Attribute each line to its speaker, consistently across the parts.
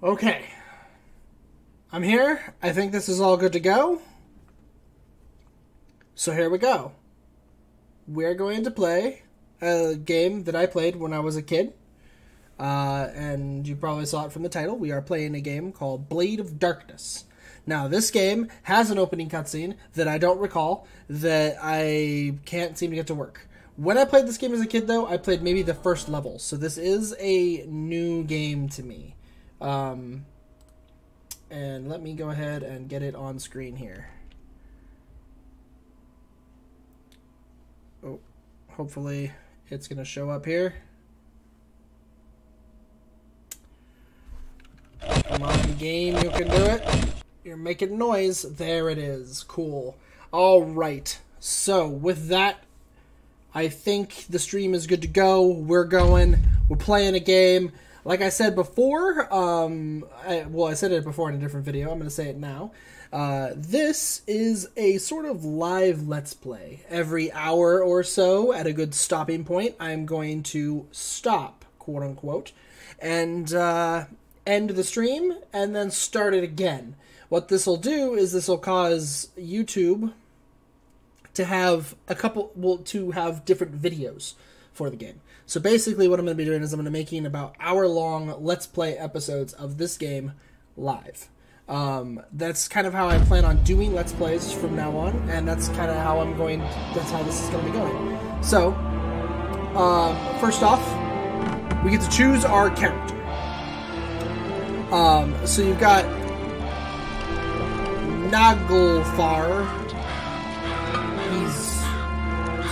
Speaker 1: Okay. I'm here. I think this is all good to go. So here we go. We're going to play a game that I played when I was a kid. And you probably saw it from the title. We are playing a game called Blade of Darkness. Now, this game has an opening cutscene that I don't recall, that I can't seem to get to work. When I played this game as a kid, though, I played maybe the first level. So this is a new game to me. And let me go ahead and get it on screen here. Oh, hopefully it's going to show up here. Come on, game, you can do it. You're making noise. There it is. Cool. All right. So with that, I think the stream is good to go. We're playing a game. Like I said before, I said it before in a different video. I'm going to say it now. This is a sort of live Let's Play. Every hour or so, at a good stopping point, I'm going to stop, quote unquote, and end the stream, and then start it again. What this will do is this will cause YouTube to have to have different videos for the game. So basically what I'm going to be doing is I'm going to be making about hour-long Let's Play episodes of this game live. That's kind of how I plan on doing Let's Plays from now on, and that's kind of how that's how this is going to be going. So, first off, we get to choose our character. So you've got Naglfar. He's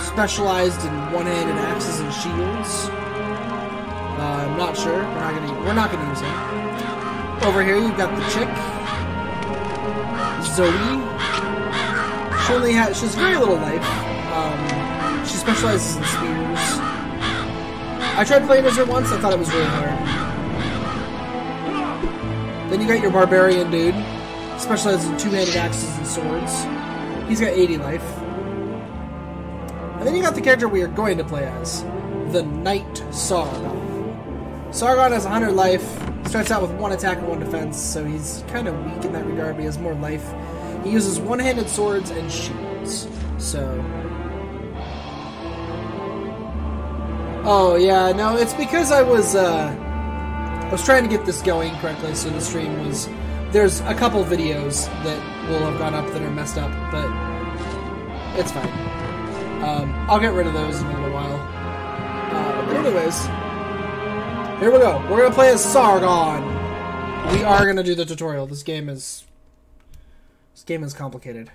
Speaker 1: specialized in one-handed axes and shields. I'm not sure. We're not gonna use him. Over here, you've got the chick, Zoe. She has very little life. She specializes in spears. I tried playing as her once. I thought it was really hard. Then you got your barbarian dude. Specializes in two-handed axes and swords. He's got 80 life. And then you got the character we are going to play as, the Knight Sargon. Sargon has 100 life. Starts out with 1 attack and 1 defense, so he's kind of weak in that regard, but he has more life. He uses one-handed swords and shields. So... Oh, yeah, no, it's because I was trying to get this going correctly, so the stream was... There's a couple videos that will have gone up that are messed up, but it's fine. I'll get rid of those in a little while. But anyways, here we go. We're going to play as Sargon. We are going to do the tutorial. This game is complicated.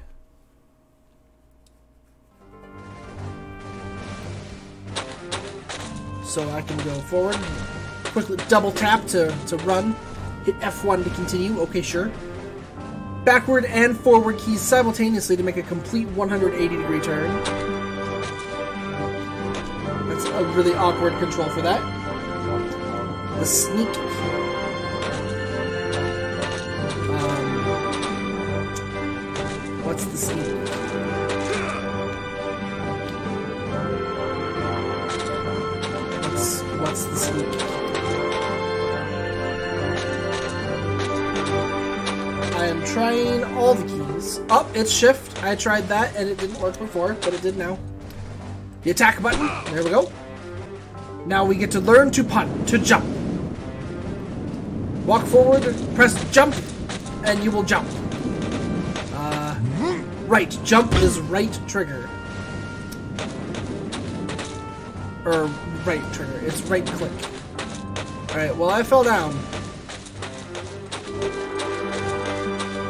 Speaker 1: So I can go forward, quickly double tap to run. Hit F1 to continue. Okay, sure. Backward and forward keys simultaneously to make a complete 180-degree turn. That's a really awkward control for that. The sneak. What's the sneak? What's the sneak? I am trying all the keys. Oh, it's shift. I tried that and it didn't work before, but it did now. The attack button. There we go. Now we get to learn to jump. Walk forward, press jump, and you will jump. Right. Jump is right trigger. Or right trigger. It's right click. Alright, well I fell down.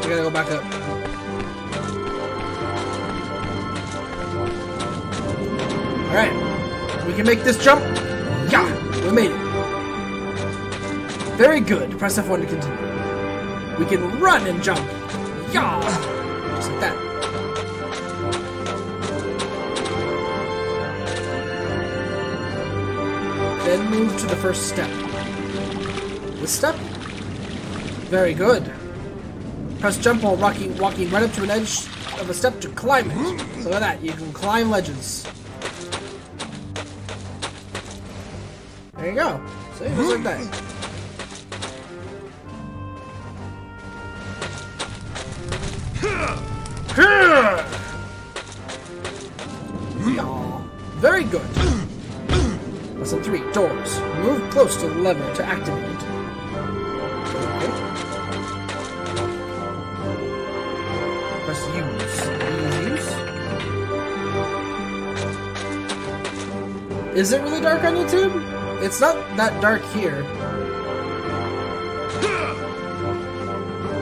Speaker 1: We gotta go back up. Alright. We can make this jump. Yeah! We made it. Very good. Press F1 to continue. We can run and jump. Yeah! Just like that. Then move to the first step. This step? Very good. Press jump while walking right up to an edge of a step to climb it. Look at that. You can climb ledges. There you go. See, just like that. Very good. Lesson 3. Doors. Move close to the lever to activate it. Okay. Press use. Use. Is it really dark on YouTube? It's not that dark here.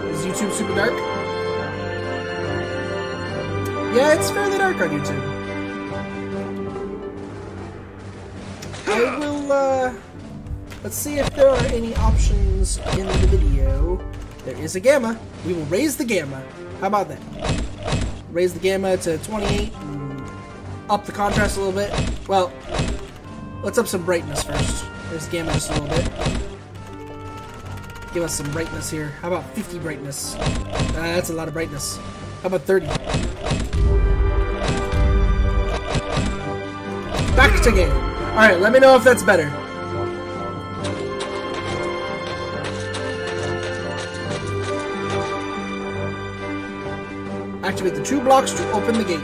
Speaker 1: Is YouTube super dark? Yeah, it's fairly dark on YouTube. I will, let's see if there are any options in the video. There is a gamma. We will raise the gamma. How about that? Raise the gamma to 28 and up the contrast a little bit. Well, let's up some brightness first. Raise the gamma just a little bit. Give us some brightness here. How about 50 brightness? That's a lot of brightness. How about 30? Back to game. Alright, let me know if that's better. Activate the 2 blocks to open the gate.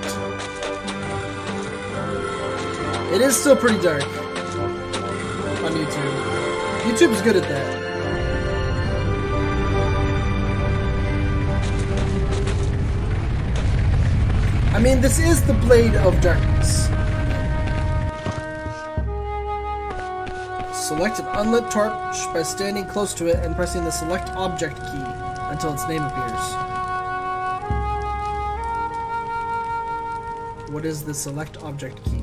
Speaker 1: It is still pretty dark on YouTube. YouTube's good at that. I mean, this is the Blade of Darkness. Select an unlit torch by standing close to it and pressing the select object key until its name appears. What is the select object key?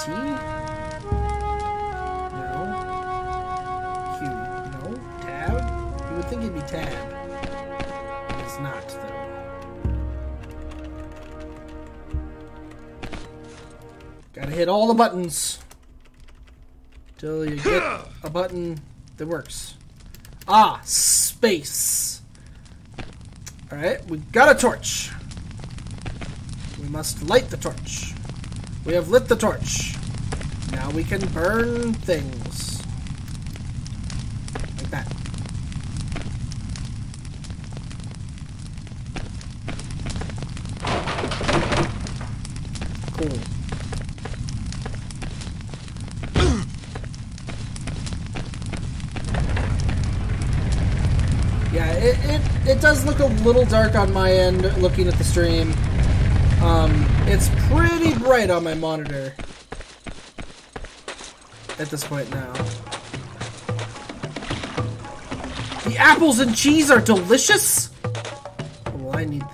Speaker 1: T? No. Q? No. Tab? You would think it'd be tab. It's not, though. Gotta hit all the buttons till you get a button that works. Ah, space. Alright, we got a torch. We must light the torch. We have lit the torch. Now we can burn things. Like that. Cool. Yeah, it does look a little dark on my end looking at the stream. It's pretty bright on my monitor at this point now. The apples and cheese are delicious? Well, I need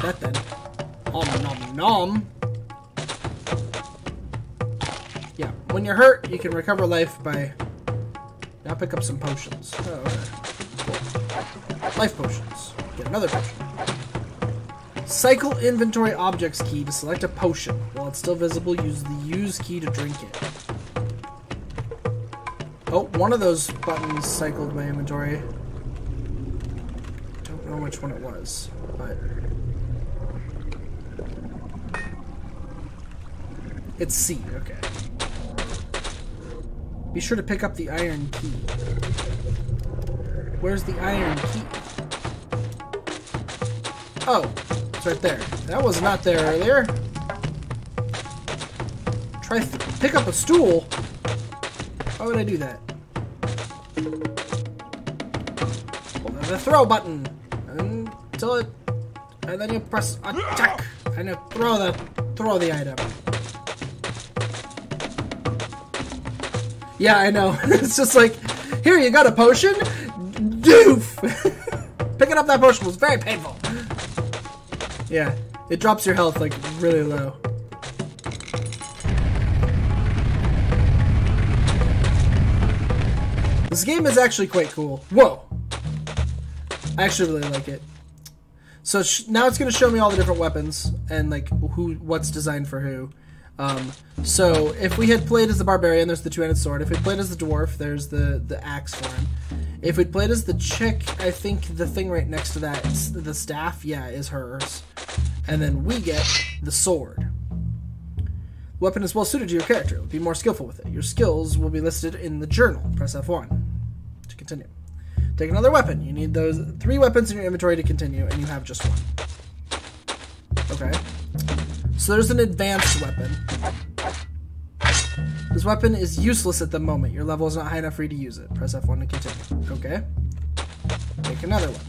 Speaker 1: that then. Nom nom nom. Yeah, when you're hurt, you can recover life by... Now pick up some potions. Oh, okay. Cool. Life potions. Get another potion. Cycle inventory objects key to select a potion. While it's still visible, use the use key to drink it. Oh, one of those buttons cycled my inventory. Don't know which one it was, but... It's C, okay. Be sure to pick up the iron key. Where's the iron key? Oh, it's right there. That was not there earlier. Try pick up a stool. Why would I do that? Hold on the throw button until it, and then you press attack and you throw the item. Yeah, I know. It's just like, here, you got a potion? Doof! Picking up that potion was very painful. Yeah, it drops your health, like, really low. This game is actually quite cool. Whoa! I actually really like it. So now it's going to show me all the different weapons and, like, what's designed for who. So if we had played as the barbarian, there's the two-handed sword. If we played as the dwarf, there's the axe for him. If we played as the chick, I think the thing right next to that, the staff, yeah, is hers. And then we get the sword. Weapon is well suited to your character. Be more skillful with it. Your skills will be listed in the journal. Press F1 to continue. Take another weapon. You need those 3 weapons in your inventory to continue, and you have just 1. Okay. So there's an advanced weapon. This weapon is useless at the moment. Your level is not high enough for you to use it. Press F1 to continue. Okay. Make another one.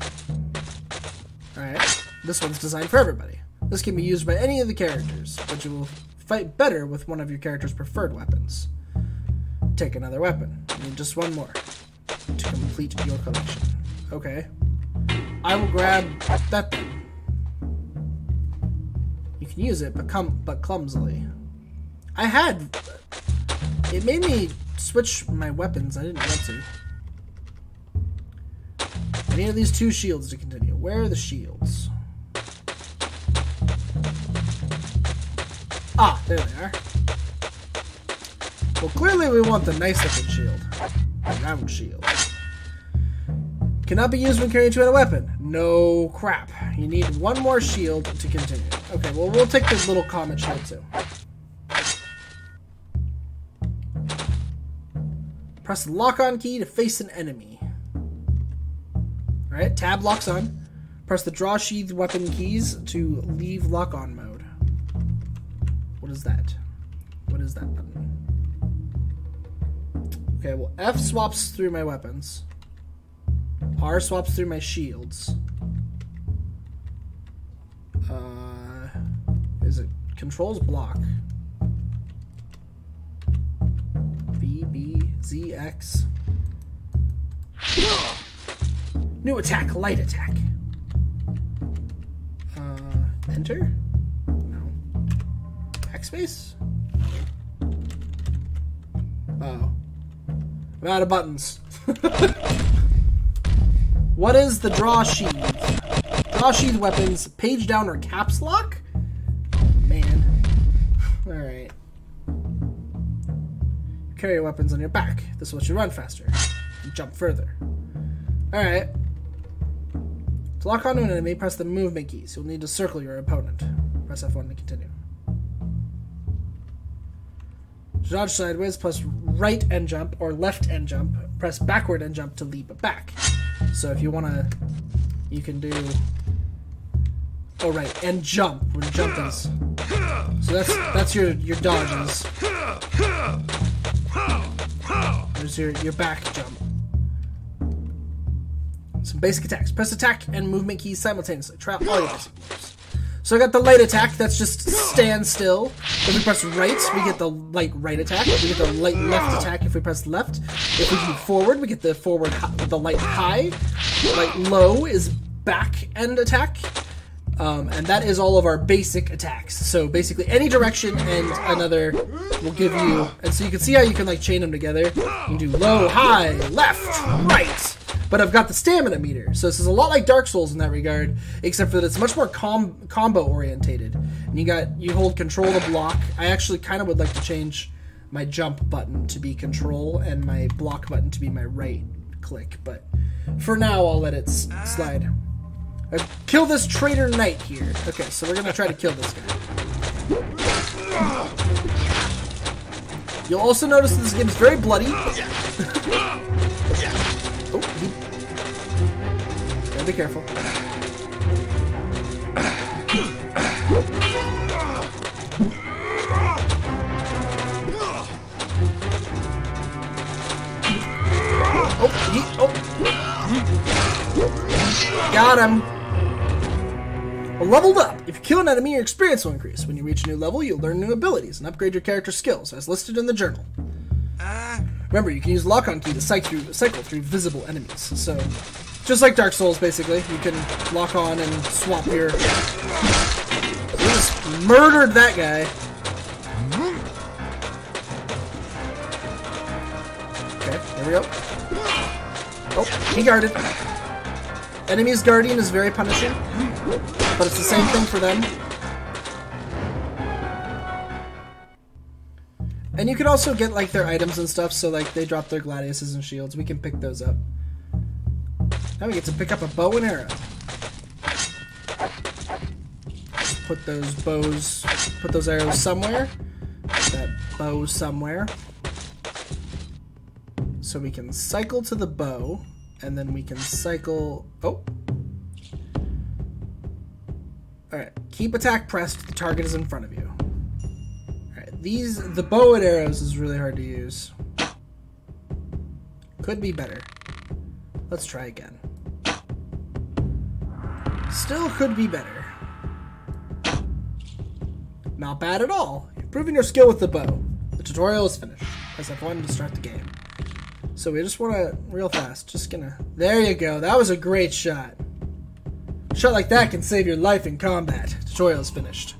Speaker 1: Alright. This one's designed for everybody. This can be used by any of the characters, but you will fight better with one of your character's preferred weapons. Take another weapon. You need just one more to complete your collection. Okay. I will grab that thing. You can use it, but clumsily. It made me switch my weapons. I didn't want to. I need at least 2 shields to continue. Where are the shields? Ah, there they are. Well, clearly we want the nice looking shield. A round shield. Cannot be used when carrying 2-handed weapon. No crap. You need 1 more shield to continue. Okay, well, we'll take this little comet shield too. Press the lock-on key to face an enemy. Alright, tab locks on. Press the draw sheath weapon keys to leave lock-on mode. What is that? What is that button? Okay, well, F swaps through my weapons. R swaps through my shields. Is it controls block? V, B, Z, X. New attack, light attack. Enter? No. Backspace? Oh. I'm out of buttons. What is the draw sheath? Draw sheath weapons, page down or caps lock? Man. Alright. Carry your weapons on your back. This lets you run faster and jump further. Alright. To lock onto an enemy, press the movement keys. You'll need to circle your opponent. Press F1 to continue. To dodge sideways, press right and jump, or left and jump. Press backward and jump to leap back. So if you want to, you can do... Oh, right, and jump, when jump is... So that's your dodges. There's your back jump. Some basic attacks. Press attack and movement keys simultaneously. Try out all your basic moves. So I got the light attack, that's just stand still. If we press right, we get the light right attack. We get the light left attack if we press left. If we move forward, we get the the light high. Light low is back end attack. And that is all of our basic attacks. So basically any direction and another will give you, and so you can see how you can like chain them together. You can do low, high, left, right. But I've got the stamina meter, so this is a lot like Dark Souls in that regard, except for that it's much more combo orientated. And you hold control to block. I actually kind of would like to change my jump button to be control and my block button to be my right click, but for now I'll let it slide. Kill this traitor knight here. Okay, so we're gonna try to kill this guy. You'll also notice that this game is very bloody. Oh, gotta be careful. Got him. Well, leveled up. If you kill an enemy, your experience will increase. When you reach a new level, you'll learn new abilities and upgrade your character's skills, as listed in the journal. Remember, you can use lock-on key to cycle through visible enemies. So, just like Dark Souls, basically, you can lock on and swap your... We just murdered that guy. Okay, there we go. Oh, he guarded. Enemy's guardian is very punishing, but it's the same thing for them. And you can also get like their items and stuff, so like they drop their gladiuses and shields. We can pick those up. Now we get to pick up a bow and arrow. Put those arrows somewhere. Put that bow somewhere. So we can cycle to the bow, and then we can cycle... Oh! Alright, Keep attack pressed. The target is in front of you. Alright, the bow and arrows is really hard to use. Could be better. Let's try again. Still could be better. Not bad at all. You've proven your skill with the bow. The tutorial is finished. Press F1 to start the game. So we just want to, real fast, just gonna... There you go. That was a great shot. A shot like that can save your life in combat. Tutorial is finished.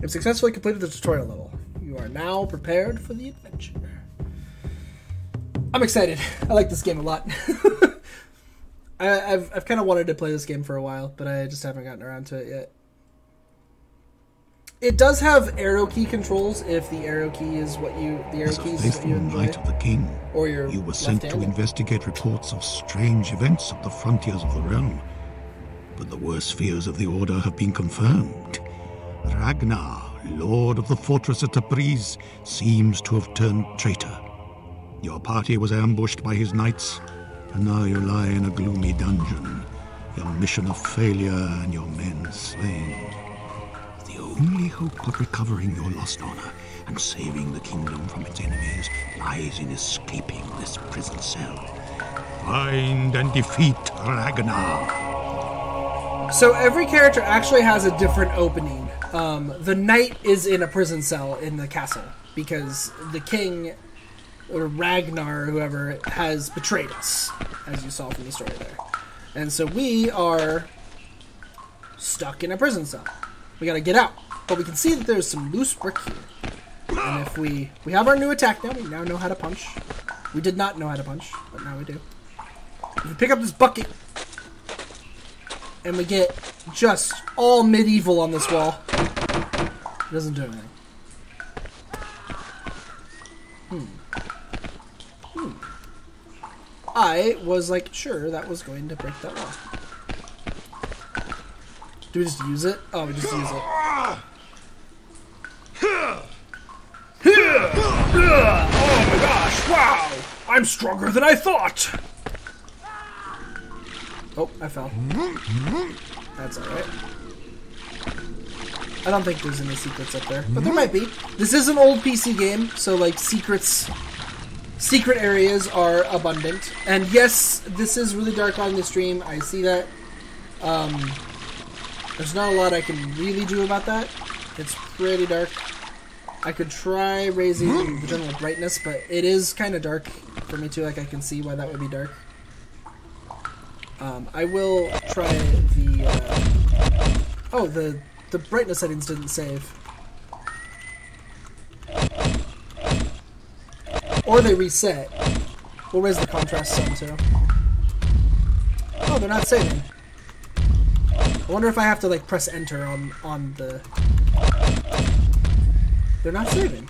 Speaker 1: You've successfully completed the tutorial level. You are now prepared for the adventure. I'm excited. I like this game a lot. I've kind of wanted to play this game for a while, but I just haven't gotten around to it yet. It does have arrow key controls if the arrow key is what you
Speaker 2: As a faithful knight of the king,
Speaker 1: or
Speaker 2: you were sent to investigate reports of strange events at the frontiers of the realm. But the worst fears of the Order have been confirmed. Ragnar, lord of the fortress at Tabriz, seems to have turned traitor. Your party was ambushed by his knights, and now you lie in a gloomy dungeon, your mission of failure and your men slain. The only hope of recovering your lost honor and saving the kingdom from its enemies lies in escaping this prison cell. Find and defeat Ragnar.
Speaker 1: So every character actually has a different opening. The knight is in a prison cell in the castle because the king, or Ragnar, or whoever, has betrayed us, as you saw from the story there. And so we are stuck in a prison cell. We gotta get out. But we can see that there's some loose brick here. And if we have our new attack now, we now know how to punch. We did not know how to punch, but now we do. If we pick up this bucket, and we get just all medieval on this wall, it doesn't do anything. I was like, sure, that was going to break that wall. Do we just use it? Oh, we just use it. Oh my gosh, wow! I'm stronger than I thought! Oh, I fell. That's alright. I don't think there's any secrets up there, but there might be. This is an old PC game, so like secret areas are abundant. And yes, this is really dark on the stream. I see that. There's not a lot I can really do about that. It's pretty dark. I could try raising the general brightness, but it is kind of dark for me too. Like I can see why that would be dark. I will try the. Oh, the brightness settings didn't save. Or they reset. We'll raise the contrast some too. Oh, they're not saving. I wonder if I have to like press enter on the... They're not saving.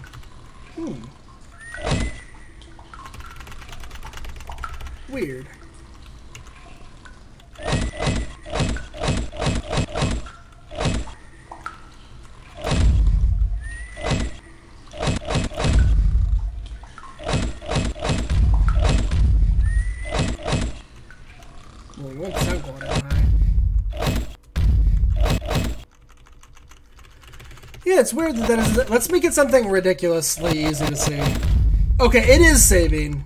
Speaker 1: Weird. Well, we want the sound quality on high. Yeah, it's weird that is... Let's make it something ridiculously easy to see. Okay, it is saving.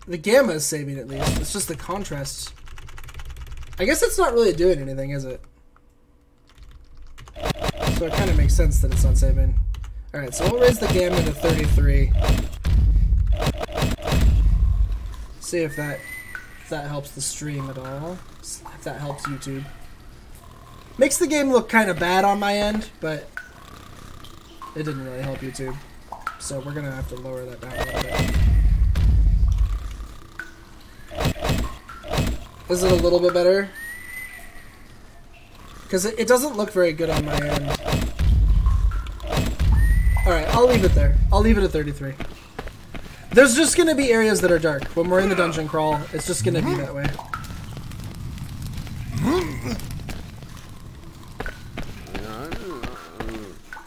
Speaker 1: The gamma is saving at least. It's just the contrast. I guess it's not really doing anything, is it? So it kind of makes sense that it's not saving. Alright, so we'll raise the gamma to 33. See if that helps the stream at all. If that helps YouTube. Makes the game look kind of bad on my end, but it didn't really help YouTube. So we're gonna have to lower that down a little bit. Is it a little bit better? Because it doesn't look very good on my end. Alright, I'll leave it there. I'll leave it at 33. There's just gonna be areas that are dark. When we're in the dungeon crawl, it's just gonna be that way.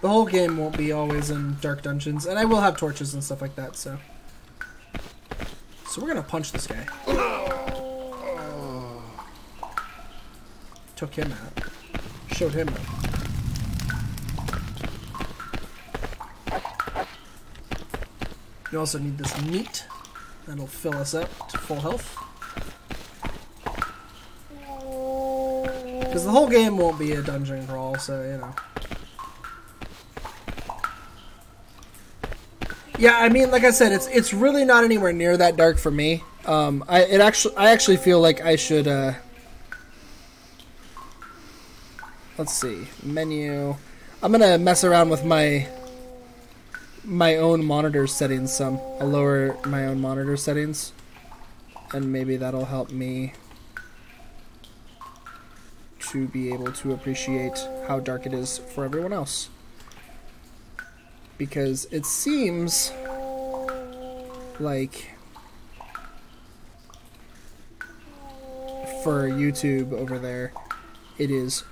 Speaker 1: The whole game won't be always in dark dungeons, and I will have torches and stuff like that, so... So we're gonna punch this guy. Took him out. showed him. You also need this meat. That'll fill us up to full health. Because the whole game won't be a dungeon crawl, so, you know. Yeah, I mean, like I said, it's really not anywhere near that dark for me. I actually feel like I should, let's see, menu. I'm gonna mess around with my own monitor settings some. I'll lower my own monitor settings, and maybe that'll help me to be able to appreciate how dark it is for everyone else. Because it seems like for YouTube over there, it is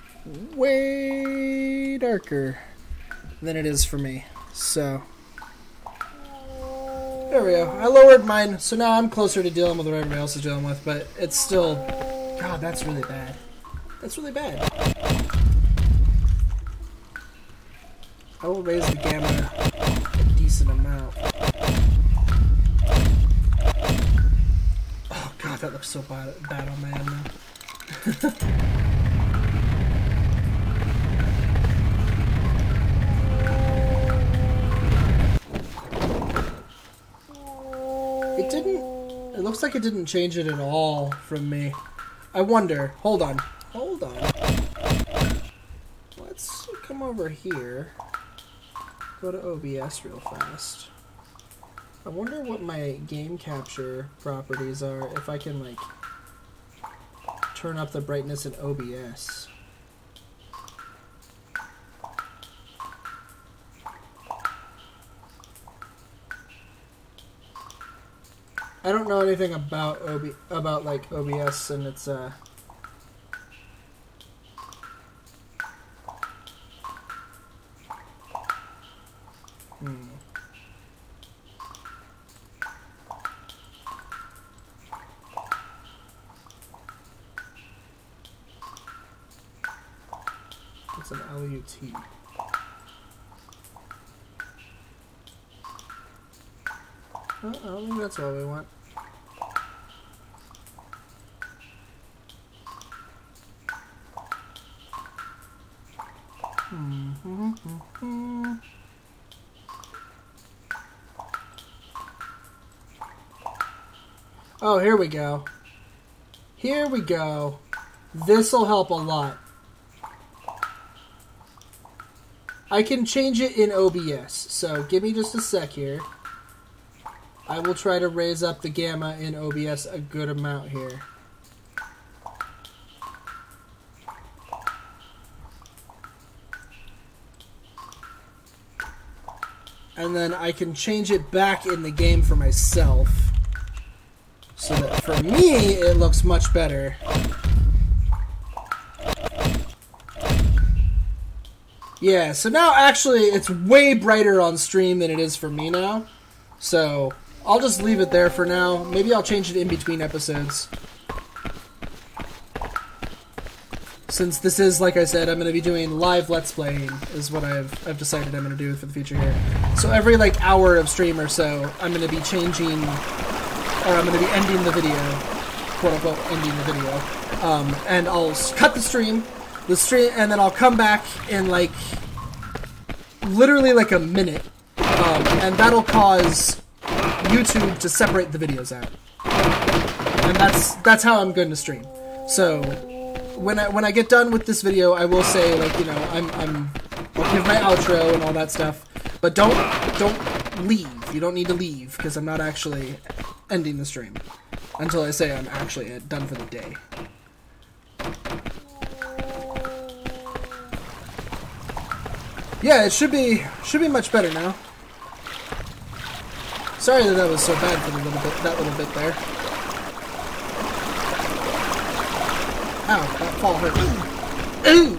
Speaker 1: way darker than it is for me. So there we go. I lowered mine, so now I'm closer to dealing with what everybody else is dealing with, but it's still... God, that's really bad. That's really bad. I will raise the gamma a decent amount. Oh god, that looks so bad on my end now. It looks like it didn't change it at all from me. I wonder. Hold on. Hold on. Let's come over here. Go to OBS real fast. I wonder what my game capture properties are, if I can, like, turn up the brightness in OBS. I don't know anything about like OBS and its It's an LUT. Oh, I don't think that's what we want. Oh, here we go. Here we go. This'll help a lot. I can change it in OBS, so give me just a sec here. I will try to raise up the gamma in OBS a good amount here. And then I can change it back in the game for myself. So that for me, it looks much better. Yeah, so now actually it's way brighter on stream than it is for me now. So I'll just leave it there for now. Maybe I'll change it in between episodes. Since this is, like I said, I'm going to be doing live Let's Playing, is what I've decided I'm going to do for the future here. So every, like, hour of stream or so, I'm going to be changing, or I'm going to be ending the video, quote-unquote, ending the video. And I'll cut the stream, and then I'll come back in, like, literally, like, a minute. And that'll cause YouTube to separate the videos out. And that's how I'm going to stream. So when I get done with this video, I will say, like, you know, I'll give my outro and all that stuff, but don't leave. You don't need to leave, because I'm not actually ending the stream until I say I'm actually done for the day. Yeah, it should be much better now. Sorry that was so bad for that little bit there. Ow, that fall hurt. Ooh!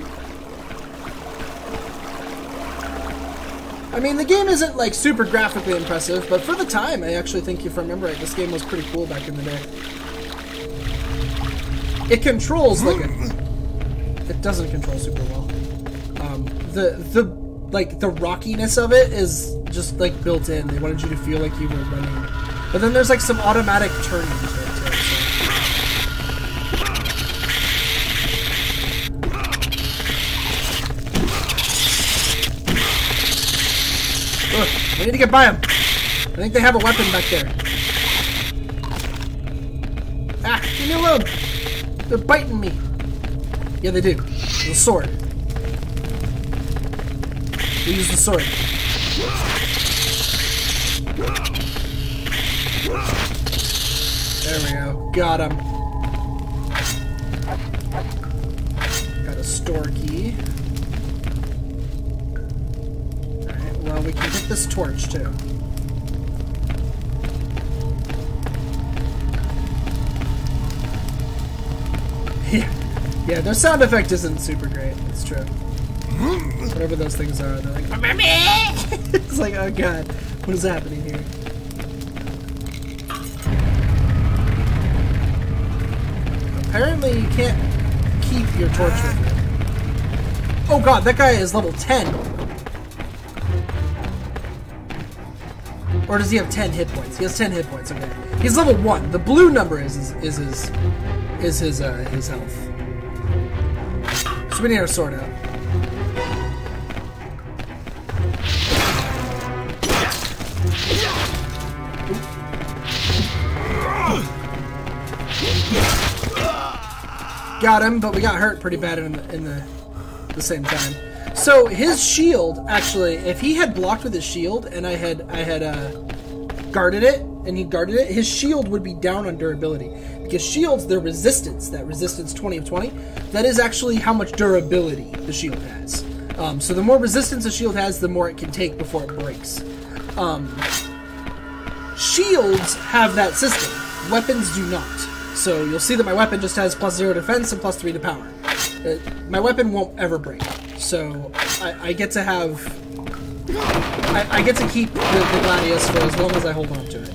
Speaker 1: I mean, the game isn't, like, super graphically impressive, but for the time, I actually think, if I remember right, this game was pretty cool back in the day. It controls like a... It doesn't control super well. The rockiness of it is just like built in. They wanted you to feel like you were running. But then there's like some automatic turning to it too. So. Ugh, we need to get by them. I think they have a weapon back there. Ah, leave me alone. They're biting me. Yeah, they do. The sword. We use the sword. There we go. Got him. Got a store key. Alright, well, we can get this torch, too. Yeah, their sound effect isn't super great. It's true. Whatever those things are, they're like, it's like, oh god, what is happening here? Apparently you can't keep your torch with you. Oh god, that guy is level 10. Or does he have 10 hit points? He has 10 hit points, okay. He's level 1. The blue number is his health. So we need our sword out. Got him, but we got hurt pretty bad in the same time. So his shield, actually, if he had blocked with his shield and I had guarded it, and he guarded it, his shield would be down on durability. Because shields, their resistance, that resistance 20 of 20, that is actually how much durability the shield has. So the more resistance a shield has, the more it can take before it breaks. Shields have that system. Weapons do not. So you'll see that my weapon just has +0 defense and +3 to power. My weapon won't ever break. So I get to have... I get to keep the Gladius for as long as I hold on to it.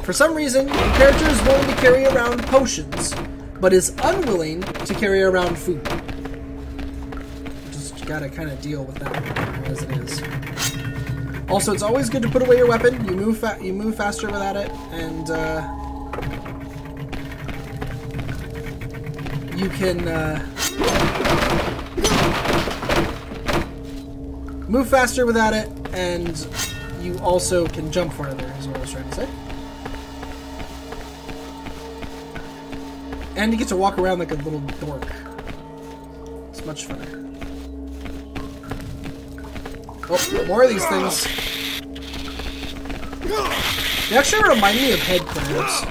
Speaker 1: For some reason, the character is willing to carry around potions, but is unwilling to carry around food. Just gotta kind of deal with that as it is. Also, it's always good to put away your weapon. You move faster without it, and you can move faster without it, and you also can jump farther, is what I was trying to say. And you get to walk around like a little dork. It's much funner. Oh, more of these things. They actually remind me of head crabs.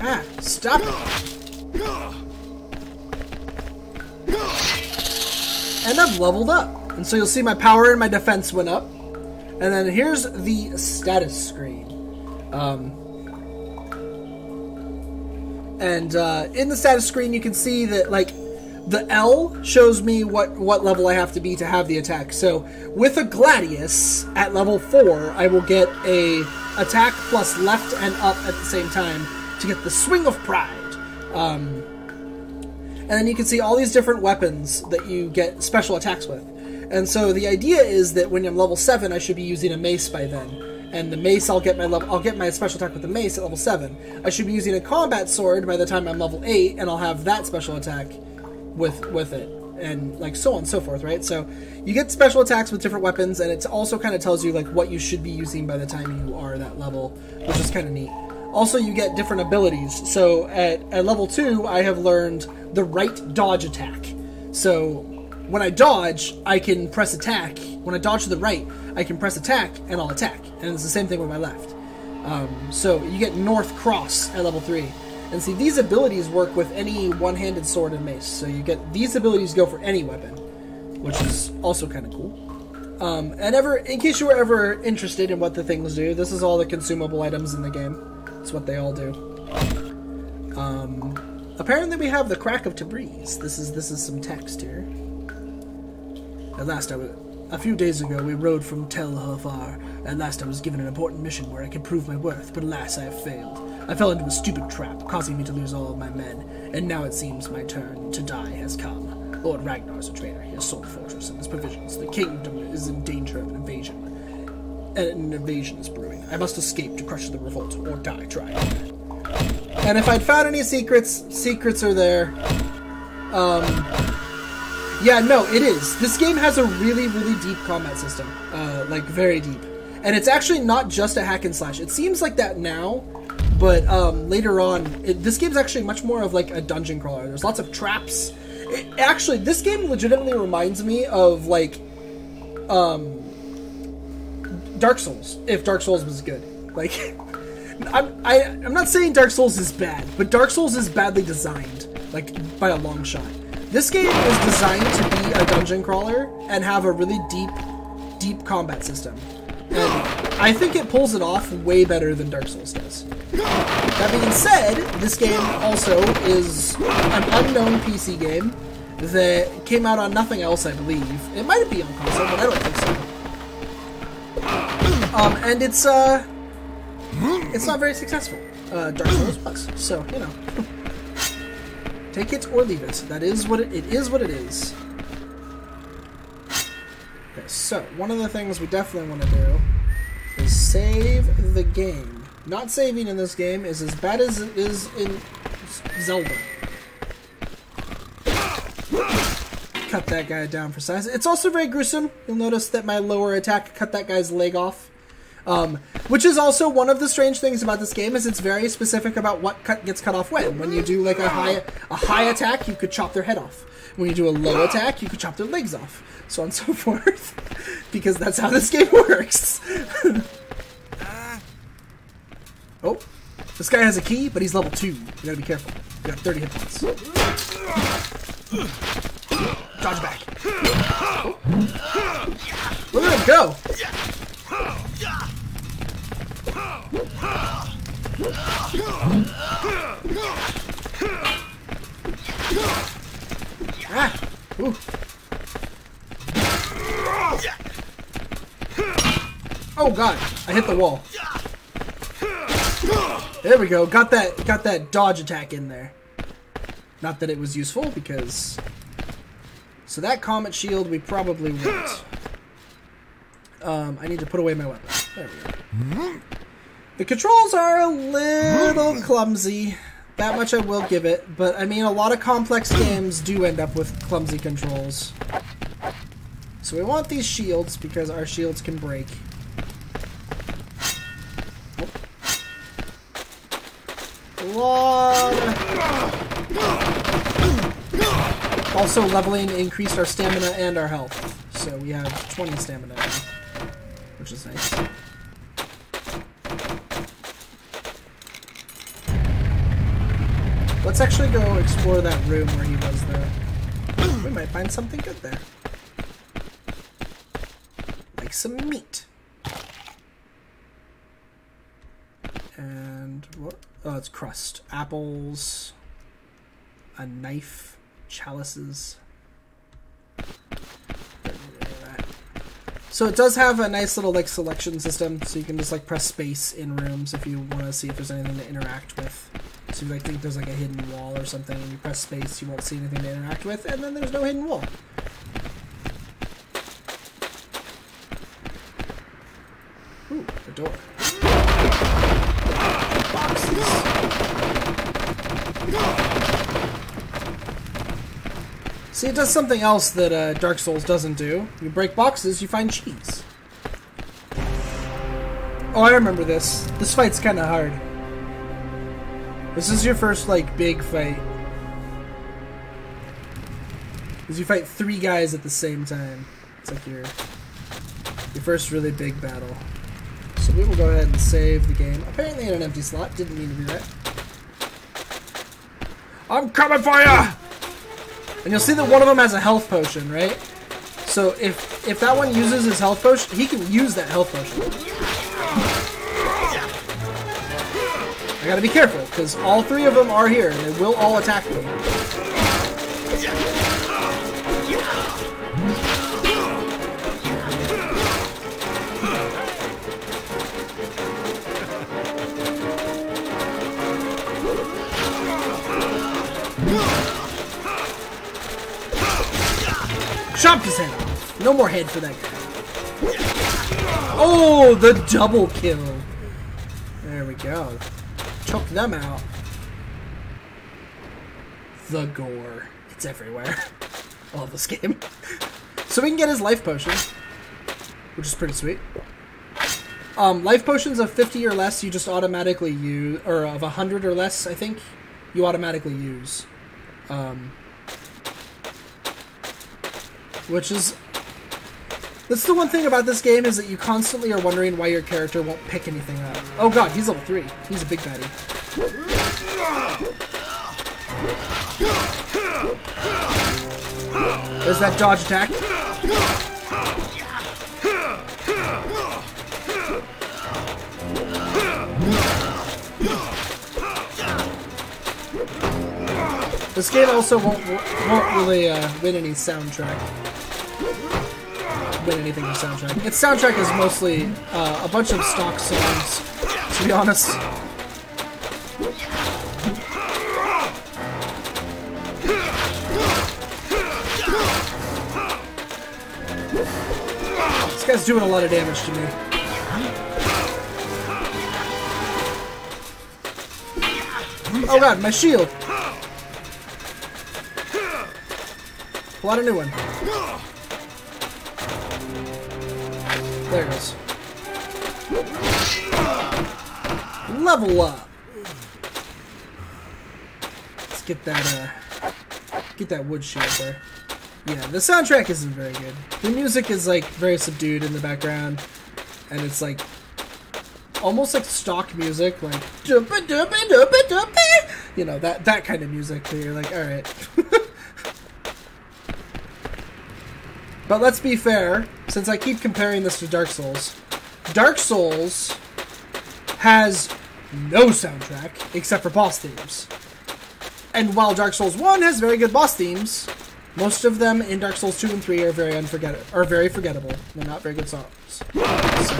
Speaker 1: Ah, stop it. And I've leveled up. And so you'll see my power and my defense went up. And then here's the status screen. In the status screen, you can see that, like, the L shows me what level I have to be to have the attack. So with a Gladius at level 4, I will get a attack plus left and up at the same time to get the Swing of Pride. And then you can see all these different weapons that you get special attacks with. And so the idea is that when I'm level 7, I should be using a mace by then. And the mace, I'll get my special attack with the mace at level 7. I should be using a combat sword by the time I'm level 8, and I'll have that special attack with it. And like so on and so forth, right? So you get special attacks with different weapons, and it also kind of tells you like what you should be using by the time you are that level, which is kind of neat. Also, you get different abilities. So at level 2, I have learned the right dodge attack. So when I dodge, I can press attack. When I dodge to the right, I can press attack, and I'll attack. And it's the same thing with my left. So you get North Cross at level 3. And see, these abilities work with any one-handed sword and mace. So you get these abilities go for any weapon, which is also kind of cool. And in case you were ever interested in what the things do, this is all the consumable items in the game. That's what they all do. Apparently we have the Crack of Tabriz. This is some text here. At last A few days ago, we rode from Tel Hafar. At last, I was given an important mission where I could prove my worth, but alas, I have failed. I fell into a stupid trap, causing me to lose all of my men, and now it seems my turn to die has come. Lord Ragnar is a traitor. He has sold the fortress and his provisions. The kingdom is in danger of an invasion. An invasion is brewing. I must escape to crush the revolt, or die trying. And if I'd found any secrets are there. Yeah, no, it is. This game has a really, really deep combat system. Like, very deep. And it's actually not just a hack and slash. It seems like that now, but later on, this game's actually much more of like a dungeon crawler. There's lots of traps. Actually, this game legitimately reminds me of like Dark Souls, if Dark Souls was good. Like, I'm not saying Dark Souls is bad, but Dark Souls is badly designed, like, by a long shot. This game is designed to be a dungeon crawler and have a really deep combat system. And I think it pulls it off way better than Dark Souls does. That being said, this game also is an unknown PC game that came out on nothing else, I believe. It might be on console, but I don't think so. And it's not very successful. Dark Souls was, so, you know. Take it or leave it. That is what it is. What it is. Okay, so one of the things we definitely want to do is save the game. Not saving in this game is as bad as it is in Zelda. Cut that guy down for size. It's also very gruesome. You'll notice that my lower attack cut that guy's leg off. Which is also one of the strange things about this game, is it's very specific about what gets cut off when. When you do like a high attack, you could chop their head off. When you do a low attack, you could chop their legs off. So on and so forth. Because that's how this game works. Oh, this guy has a key, but he's level 2. You gotta be careful. You got 30 hit points. Dodge back. Oh. Look at him go! Ah! Ooh. Oh god, I hit the wall. There we go. Got that dodge attack in there. Not that it was useful, because... So that Comet Shield we probably won't. I need to put away my weapon. There we go. The controls are a little clumsy. That much I will give it. But, I mean, a lot of complex games do end up with clumsy controls. So we want these shields, because our shields can break. Also, leveling increased our stamina and our health. So we have 20 stamina now, which is nice. Let's actually go explore that room where he was there. We might find something good there. Like some meat. And what? Oh, it's crust. Apples. A knife. Chalices. So it does have a nice little like selection system, so you can just like press space in rooms if you want to see if there's anything to interact with. So you like think there's like a hidden wall or something, and you press space, you won't see anything to interact with, and then there's no hidden wall. Ooh, the door. Boxes. See, it does something else that Dark Souls doesn't do. You break boxes, you find cheese. Oh, I remember this. This fight's kind of hard. This is your first, like, big fight. Because you fight 3 guys at the same time. It's like your first really big battle. So we will go ahead and save the game. Apparently in an empty slot. Didn't mean to do that. I'm coming for ya! And you'll see that one of them has a health potion, right? So if that one uses his health potion, he can use that health potion. I gotta be careful, because all 3 of them are here, and they will all attack me. Chopped his head off. No more head for that guy. Oh, the double kill. There we go. Choke them out. The gore. It's everywhere. I love this game. So we can get his life potion, which is pretty sweet. Life potions of 50 or less, you just automatically use, or of 100 or less, I think, you automatically use. Which is... That's the one thing about this game, is that you constantly are wondering why your character won't pick anything up. Oh god, he's level 3. He's a big baddie. There's that dodge attack. This game also won't really win any soundtrack. Win anything with soundtrack. Its soundtrack is mostly a bunch of stock songs, to be honest. This guy's doing a lot of damage to me. Oh god, my shield! Pull out a new one. There it goes. Level up! Let's get that wood shield there. Yeah, the soundtrack isn't very good. The music is like very subdued in the background, and it's like almost like stock music, like you know, that kind of music where you're like, alright. But let's be fair, since I keep comparing this to Dark Souls has no soundtrack except for boss themes. And while Dark Souls 1 has very good boss themes, most of them in Dark Souls 2 and 3 are very forgettable. They're not very good songs. So,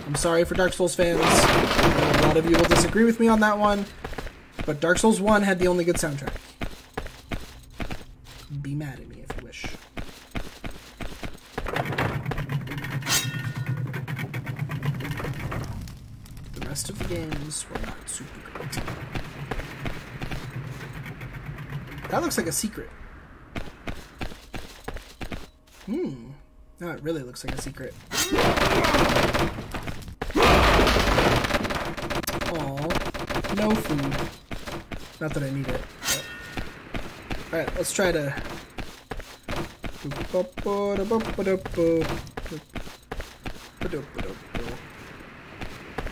Speaker 1: I'm sorry for Dark Souls fans. A lot of you will disagree with me on that one. But Dark Souls 1 had the only good soundtrack. Be mad at me if you wish. The rest of the games were not super great. That looks like a secret. Now it really looks like a secret. Aw, no food. Not that I need it. Alright, let's try to...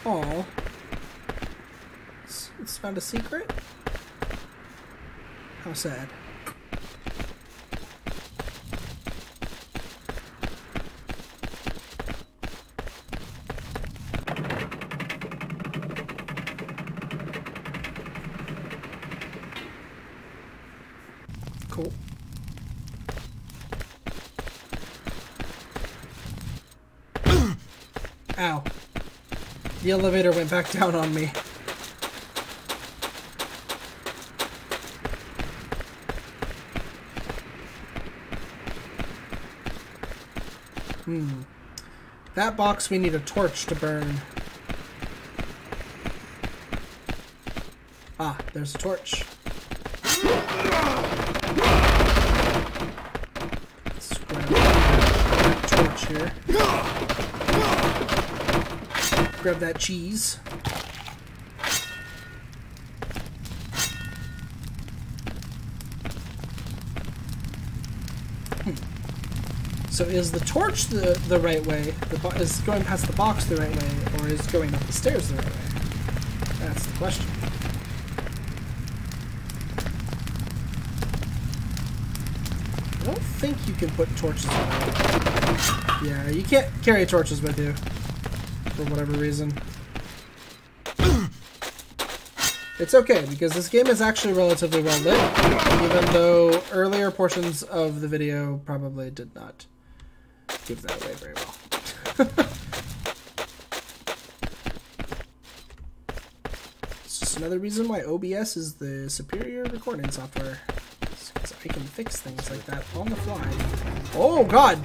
Speaker 1: Aw. It's not a secret? How sad. Cool. Ow. The elevator went back down on me. That box we need a torch to burn. Ah, there's a torch. Let's grab that torch here. Grab that cheese. So is the torch the right way? Is going past the box the right way? Or is going up the stairs the right way? That's the question. I don't think you can put torches on it. Yeah, you can't carry torches with you. For whatever reason. It's okay, because this game is actually relatively well lit, even though earlier portions of the video probably did not give that away very well. It's just another reason why OBS is the superior recording software. It's 'cause I can fix things like that on the fly. Oh god!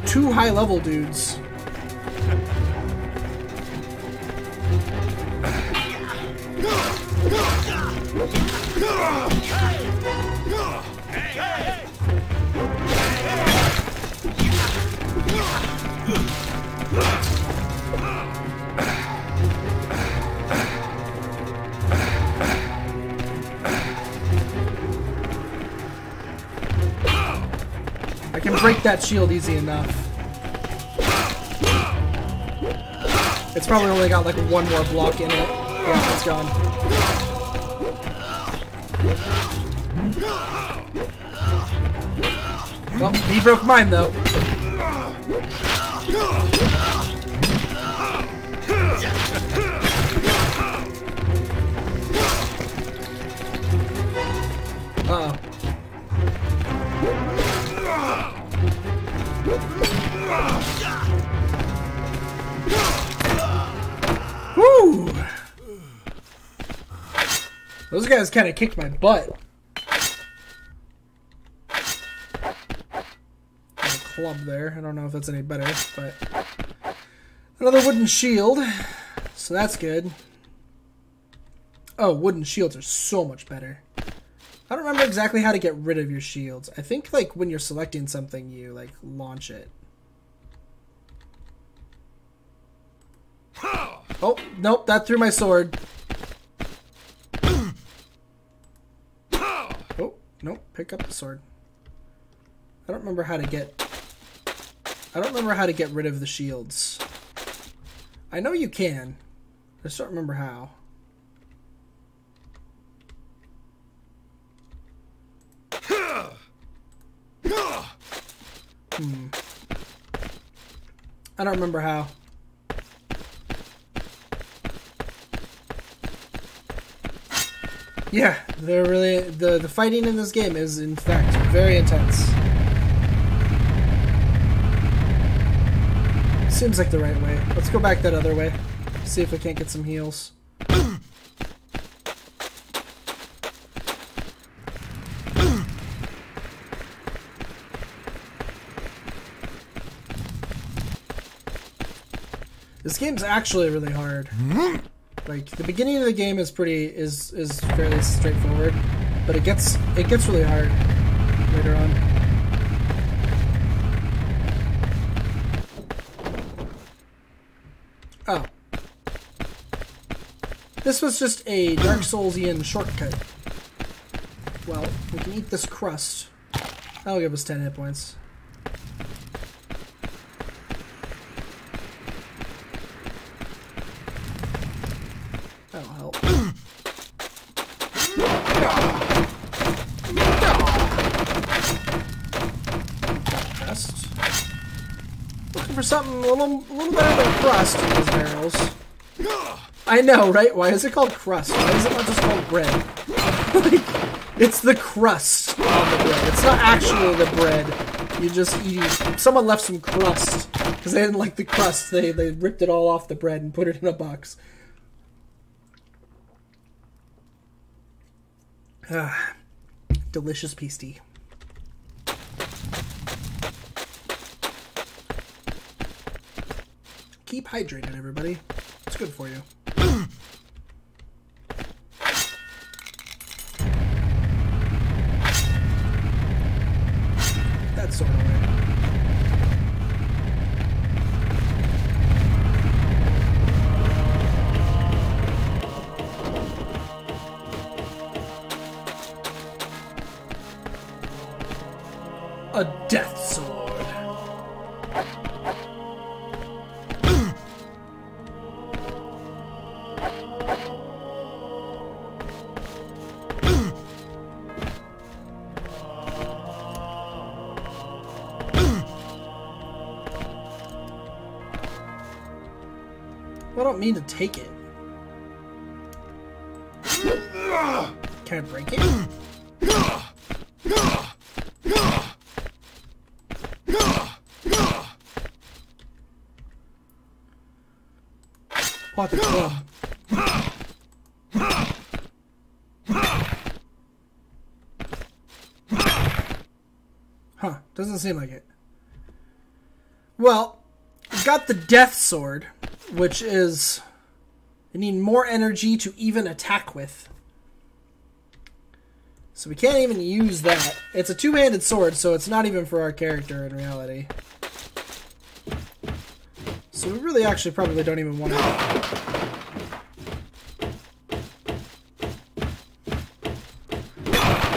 Speaker 1: 2 high-level dudes. I can break that shield easy enough. It's probably only got like 1 more block in it. Yeah, it's gone. Well, he broke mine though. Uh-oh. Woo! Those guys kind of kicked my butt. Club there. I don't know if that's any better, but another wooden shield, so that's good. Oh, wooden shields are so much better. I don't remember exactly how to get rid of your shields. I think like when you're selecting something, you like launch it. Oh, nope, that threw my sword. Oh, nope, pick up the sword. I don't remember how to get rid of the shields. I know you can. I just don't remember how. I don't remember how. Yeah, they're really the fighting in this game is in fact very intense. Seems like the right way. Let's go back that other way. See if we can't get some heals. This game's actually really hard. Like the beginning of the game is is fairly straightforward, but it gets really hard later on. Oh. This was just a Dark Soulsian shortcut. Well, we can eat this crust. That'll give us 10 hit points. That'll help. Crust. Looking for something a little better than crust in these barrels. I know, right? Why is it called crust? Why is it not just called bread? Like, it's the crust on the bread. It's not actually the bread. You just eat. Someone left some crust because they didn't like the crust. They ripped it all off the bread and put it in a box. Ah, delicious pasty. Keep hydrated, everybody. It's good for you. That sort of way. A death sword. I don't mean to take it. Can I break it? What the club? Huh, doesn't seem like it. Well, we've got the Death Sword, which is... You need more energy to even attack with. So we can't even use that. It's a two-handed sword, so it's not even for our character in reality. So we really actually probably don't even want to...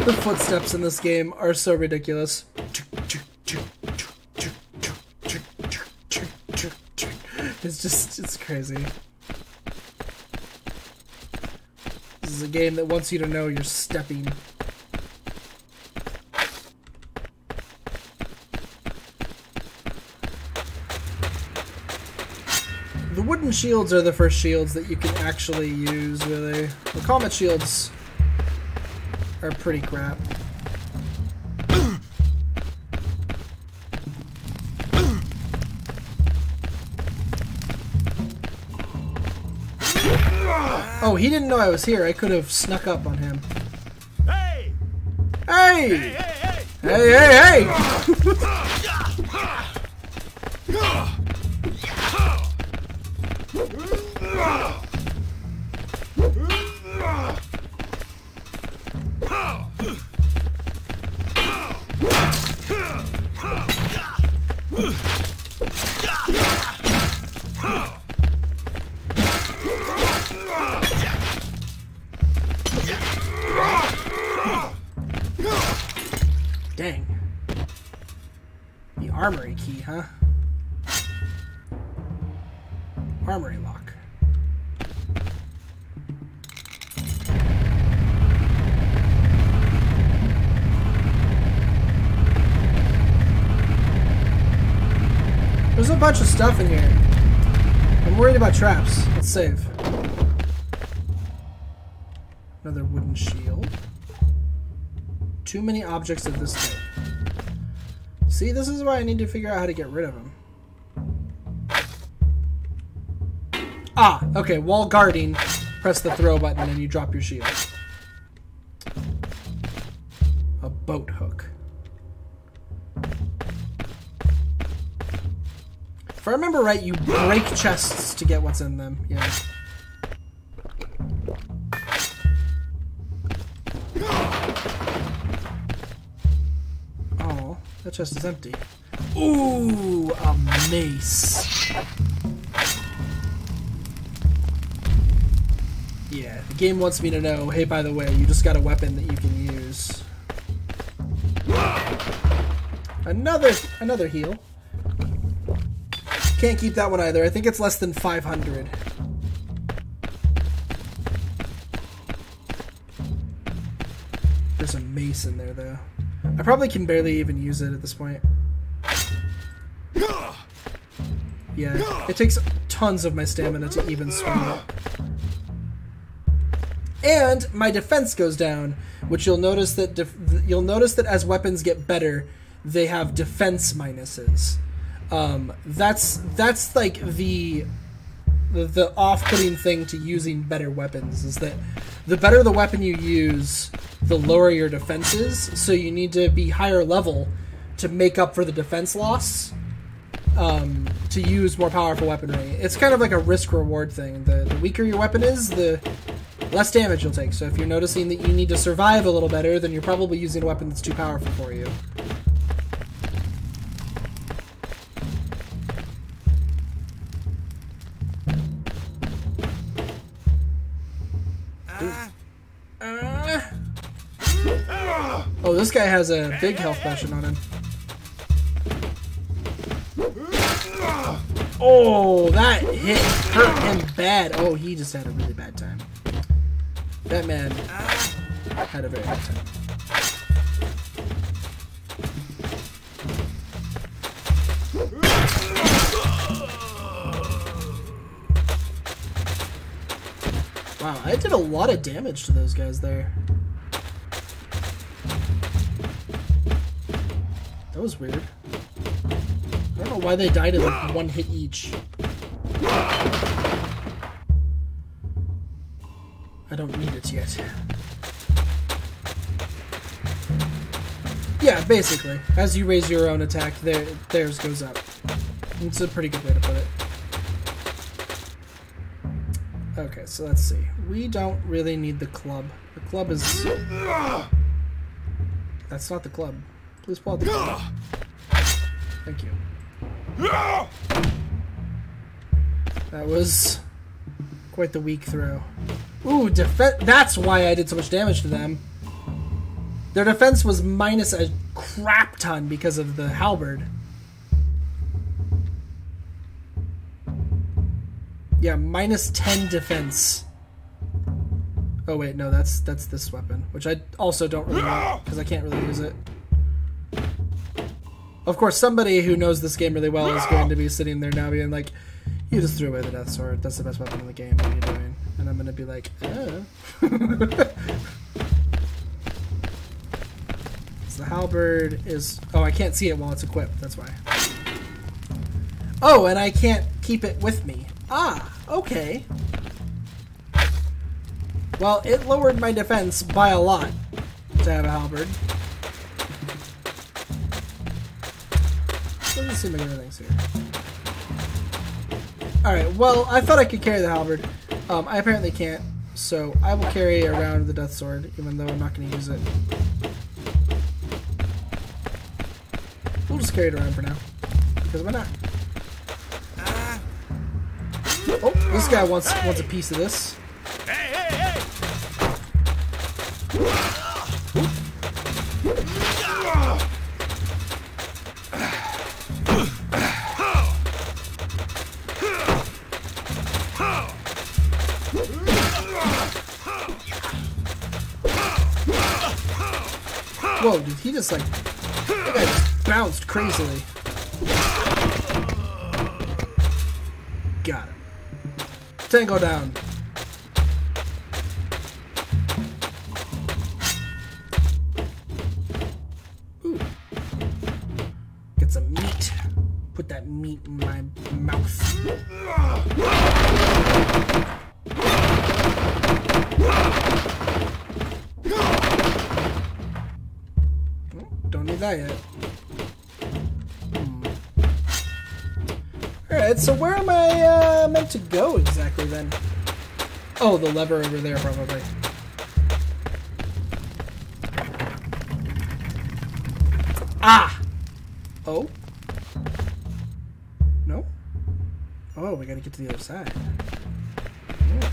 Speaker 1: The footsteps in this game are so ridiculous. It's crazy. This is a game that wants you to know you're stepping. The wooden shields are the first shields that you can actually use, really. The comet shields are pretty crap. Oh, he didn't know I was here. I could have snuck up on him.
Speaker 3: Hey!
Speaker 1: Hey!
Speaker 3: Hey, hey, hey!
Speaker 1: Hey, hey, hey! Dang. The armory key, huh? Armory lock. There's a bunch of stuff in here. I'm worried about traps. Let's save. Another wooden shield. Too many objects of this type. See, this is why I need to figure out how to get rid of them. Ah, okay, while guarding, press the throw button and you drop your shield. A boat hook. If I remember right, you break chests to get what's in them. Yeah. Oh, that chest is empty. Ooh, a mace. Yeah, the game wants me to know, hey, by the way, you just got a weapon that you can use. Another heal. Can't keep that one either. I think it's less than 500. There's a mace in there, though. I probably can barely even use it at this point. Yeah, it takes tons of my stamina to even swing it. And my defense goes down, which you'll notice that as weapons get better, they have defense minuses. That's like the off-putting thing to using better weapons, is that the better the weapon you use, the lower your defense is, so you need to be higher level to make up for the defense loss, to use more powerful weaponry. It's kind of like a risk-reward thing. The weaker your weapon is, the less damage you'll take. So if you're noticing that you need to survive a little better, then you're probably using a weapon that's too powerful for you. Oh, this guy has a big health potion on him. Oh, that hit hurt him bad. Oh, he just had a really bad time. That man had a very bad time. Wow, I did a lot of damage to those guys there. That was weird. I don't know why they died in like one hit each. I don't need it yet. Yeah, basically. As you raise your own attack, theirs goes up. It's a pretty good way to put it. Okay, so let's see. We don't really need the club. The club is... That's not the club. Please pull out the club. Thank you. That was quite the weak throw. Ooh, that's why I did so much damage to them. Their defense was minus a crap ton because of the halberd. Yeah, minus 10 defense. Oh wait, no, that's this weapon, which I also don't really want because I can't really use it. Of course, somebody who knows this game really well is going to be sitting there now being like, "You just threw away the Death Sword. That's the best weapon in the game. What are you doing?" And I'm going to be like, "Oh." So the halberd is... Oh, I can't see it while it's equipped. That's why. Oh, and I can't keep it with me. Ah, okay. Well, it lowered my defense by a lot to have a halberd. Doesn't seem like everything's here. Alright, well, I thought I could carry the halberd. I apparently can't, so I will carry around the Death Sword, even though I'm not going to use it. We'll just carry it around for now, because why not? Oh, this guy wants a piece of this. Whoa, dude, he just like... That guy just bounced crazily. Got him. Tango down. Ooh. Get some meat. Put that meat in my mouth. Don't need that yet. Alright, so where am I meant to go exactly then? Oh, the lever over there probably. Ah! Oh? No? Oh, we gotta get to the other side. Oh.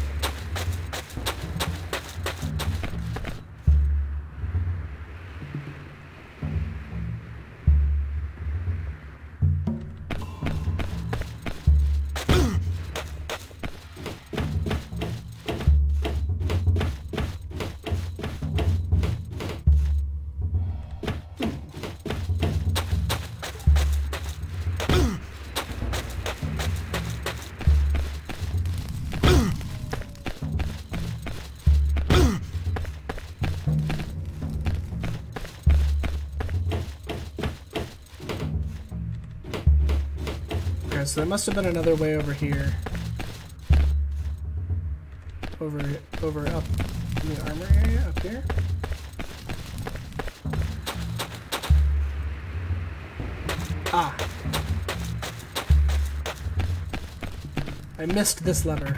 Speaker 1: So there must have been another way over here. Over up in the armor area up here. Ah. I missed this lever.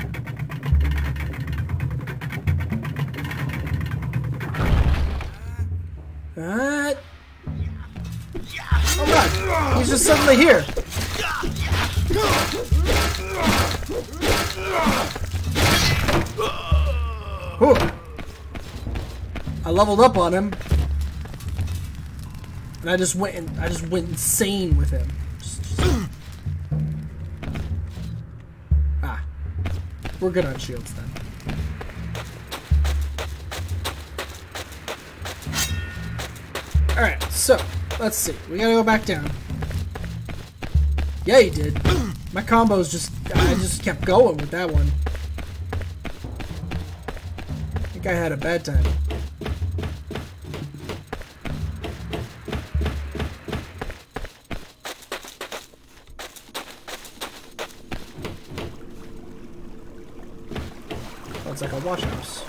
Speaker 1: What? Oh god! He's just suddenly here! Whew. I leveled up on him, and I just went insane with him. Ah, we're good on shields then. All right, so let's see. We gotta go back down. Yeah, he did. My combos I just kept going with that one. I think I had a bad time. Oh, it's like a wash house.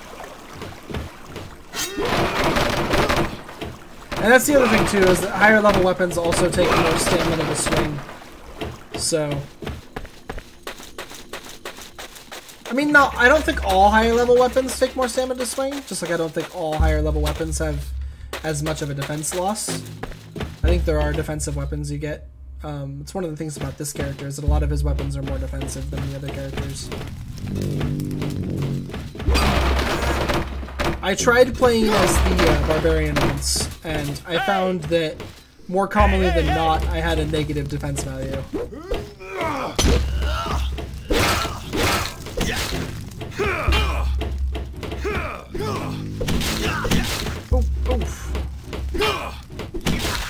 Speaker 1: And that's the other thing too, is that higher level weapons also take more stamina to swing. So, I mean, no, I don't think all higher level weapons take more stamina to swing, just like I don't think all higher level weapons have as much of a defense loss. I think there are defensive weapons you get. It's one of the things about this character, is that a lot of his weapons are more defensive than the other characters. I tried playing as the Barbarian once, and I found that more commonly than not, I had a negative defense value.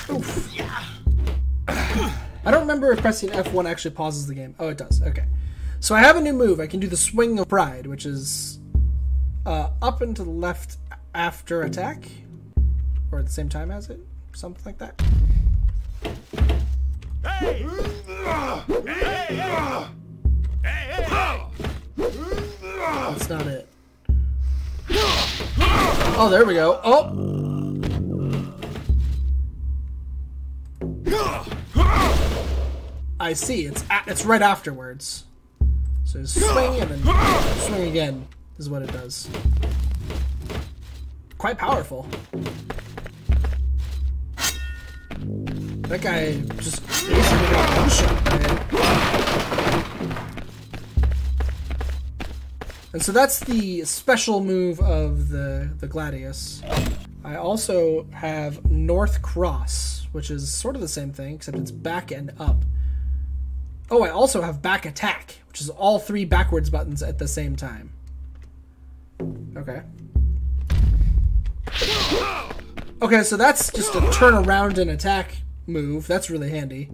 Speaker 1: Oof. I don't remember if pressing F1 actually pauses the game. Oh, it does. Okay. So I have a new move. I can do the Swing of Pride, which is up and to the left after attack, or at the same time as it, something like that. Hey! That's not it. Oh, there we go. Oh! I see. It's right afterwards. So swing and then swing again is what it does. Quite powerful. That guy just basically got one shot by it. And so that's the special move of the Gladius. I also have North Cross, which is sort of the same thing, except it's back and up. Oh, I also have Back Attack, which is all three backwards buttons at the same time. Okay. Okay, so that's just a turn around and attack move. That's really handy.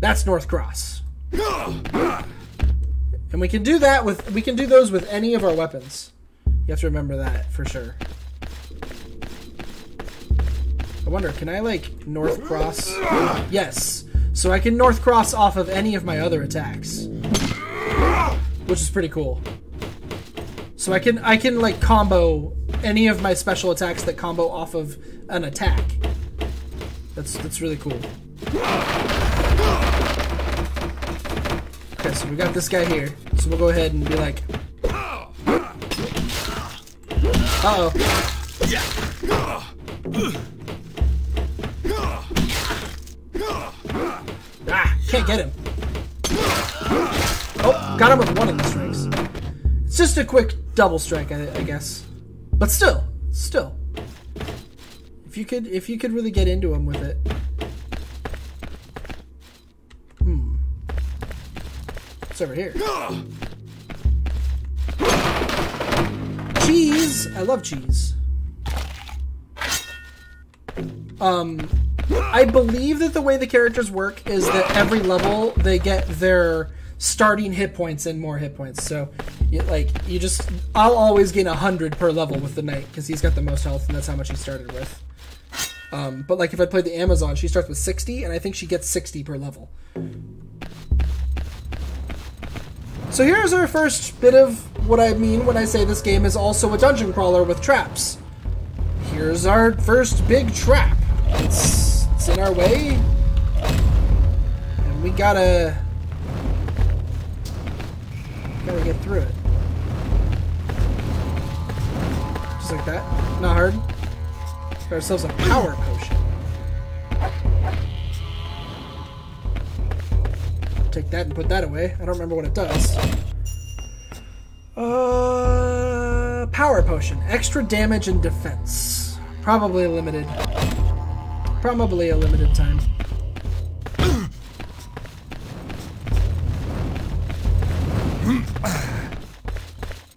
Speaker 1: That's North Cross. And we can do that with, we can do those with any of our weapons. You have to remember that for sure. I wonder, can I like North Cross? Yes. So I can North Cross off of any of my other attacks, which is pretty cool. So I can like combo any of my special attacks that combo off of an attack. That's really cool. Okay, so we got this guy here. So we'll go ahead and be like, uh-oh. Ah, can't get him. Oh, got him with one of the strikes. It's just a quick double strike, I guess. But still. If you could really get into him with it. What's over here? Cheese! I love cheese. I believe that the way the characters work is that every level they get their starting hit points and more hit points. So, I'll always gain 100 per level with the knight because he's got the most health and that's how much he started with. But like if I played the Amazon, she starts with 60 and I think she gets 60 per level. So here's our first bit of what I mean when I say this game is also a dungeon crawler with traps. Here's our first big trap. It's in our way. And we gotta get through it. Just like that. Not hard. Got ourselves a power potion. Take that and put that away. I don't remember what it does. Power potion. Extra damage and defense. Probably limited. Probably a limited time.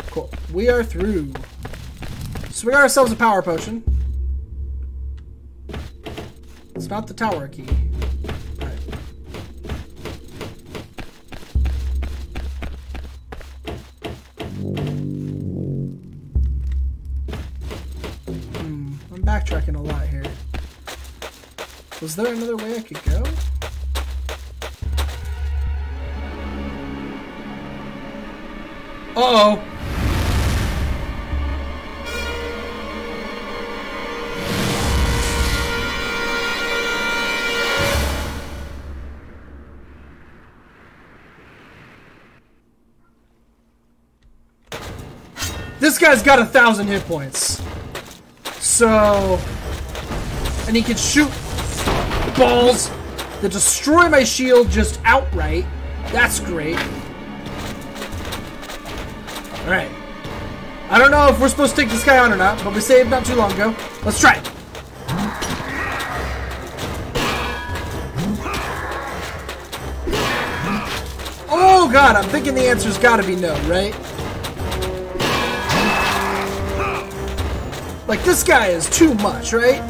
Speaker 1: Cool. We are through. So we got ourselves a power potion. It's not the tower key. I'm backtracking a lot here. Was there another way I could go? Uh-oh. This guy's got 1,000 hit points. So... And he can shoot balls that destroy my shield just outright. That's great. Alright. I don't know if we're supposed to take this guy on or not, but we saved not too long ago. Let's try it. Oh god, I'm thinking the answer's gotta be no, right? Like, this guy is too much, right?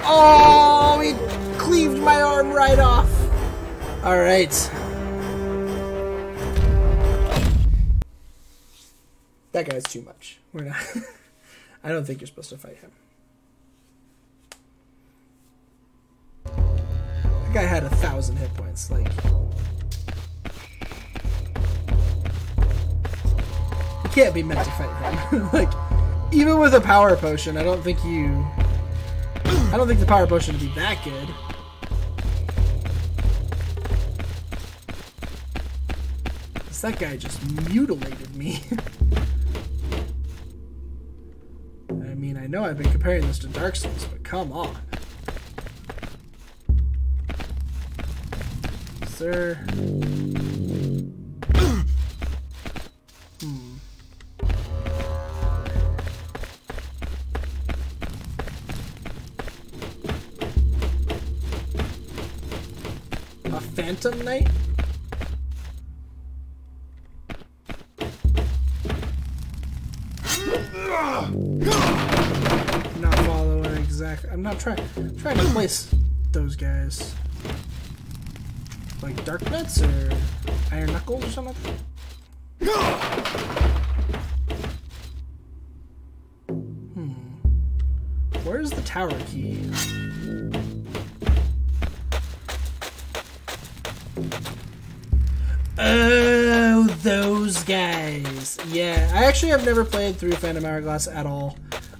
Speaker 1: Oh, he cleaved my arm right off. Alright. That guy's too much. We're not. I don't think you're supposed to fight him. That guy had 1,000 hit points. Like, you can't be meant to fight him. Like, even with a power potion, I don't think the power potion would be that good. Because that guy just mutilated me. I mean, I know I've been comparing this to Dark Souls, but come on. Sir. A Phantom Knight? Not following exactly. I'm not trying to place those guys. Like Dark Nuts or Iron Knuckles or something? Where's the tower key? Oh, those guys. Yeah, I actually have never played through Phantom Hourglass at all.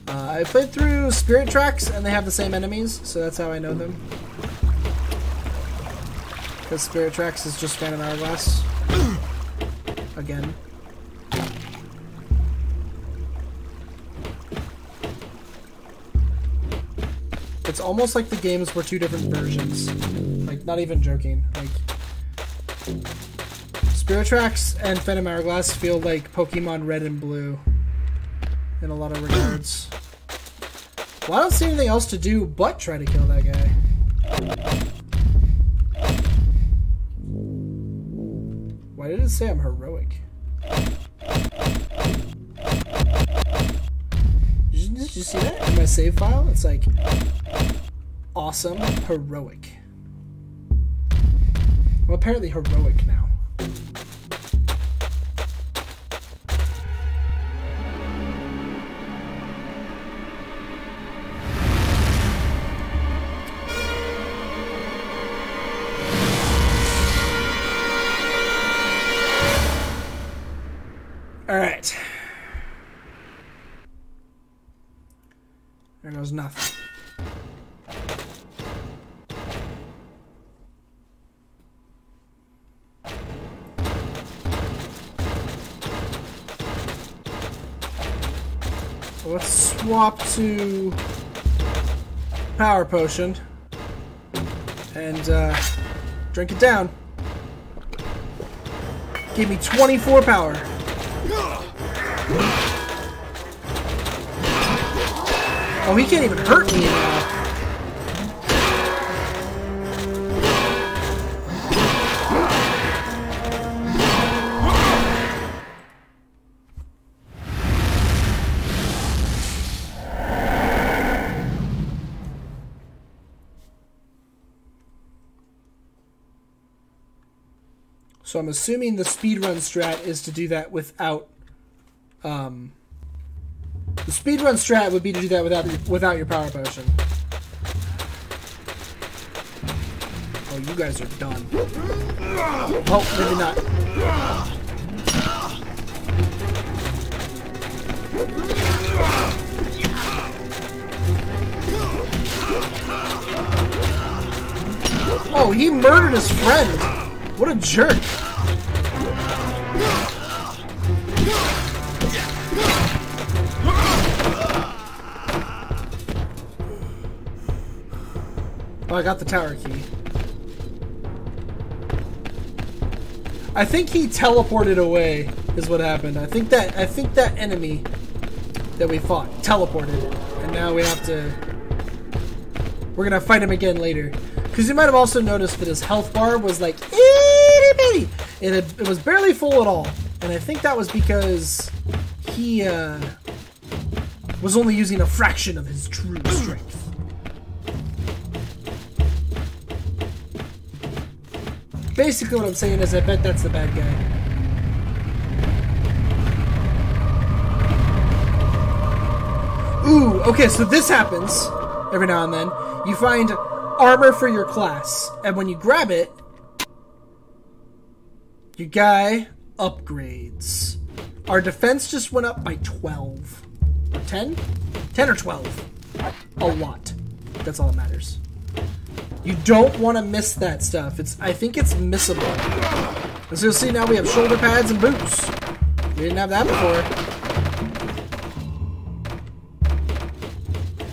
Speaker 1: I played through Spirit Tracks, and they have the same enemies, so that's how I know them. Because Spirit Tracks is just Phantom Hourglass. Again. It's almost like the games were two different versions. Like, not even joking. Like, Spirit Tracks and Phantom Hourglass feel like Pokemon Red and Blue in a lot of regards. Well, I don't see anything else to do but try to kill that guy. Why did it say I'm heroic? Did you see that in my save file? It's like awesome, heroic. I'm apparently heroic now. Alright. There goes nothing. Let's swap to Power Potion and drink it down. Give me 24 power. Oh, he can't even hurt me now. So I'm assuming the speedrun strat is to do that without... the speedrun strat would be to do that without your power potion. Oh, you guys are done. Oh, maybe not. Oh, he murdered his friend. What a jerk. Oh, I got the tower key. I think he teleported away is what happened. I think that enemy that we fought teleported, and now we have to. We're gonna fight him again later. Because you might have also noticed that his health bar was like itty bitty. It was barely full at all, and I think that was because he was only using a fraction of his true strength. Basically what I'm saying is I bet that's the bad guy. Ooh, okay, so this happens every now and then. You find armor for your class, and when you grab it, your guy upgrades. Our defense just went up by 12. Or 10? 10 or 12. A lot. That's all that matters. You don't want to miss that stuff. I think it's missable. And so you'll see now we have shoulder pads and boots. We didn't have that before.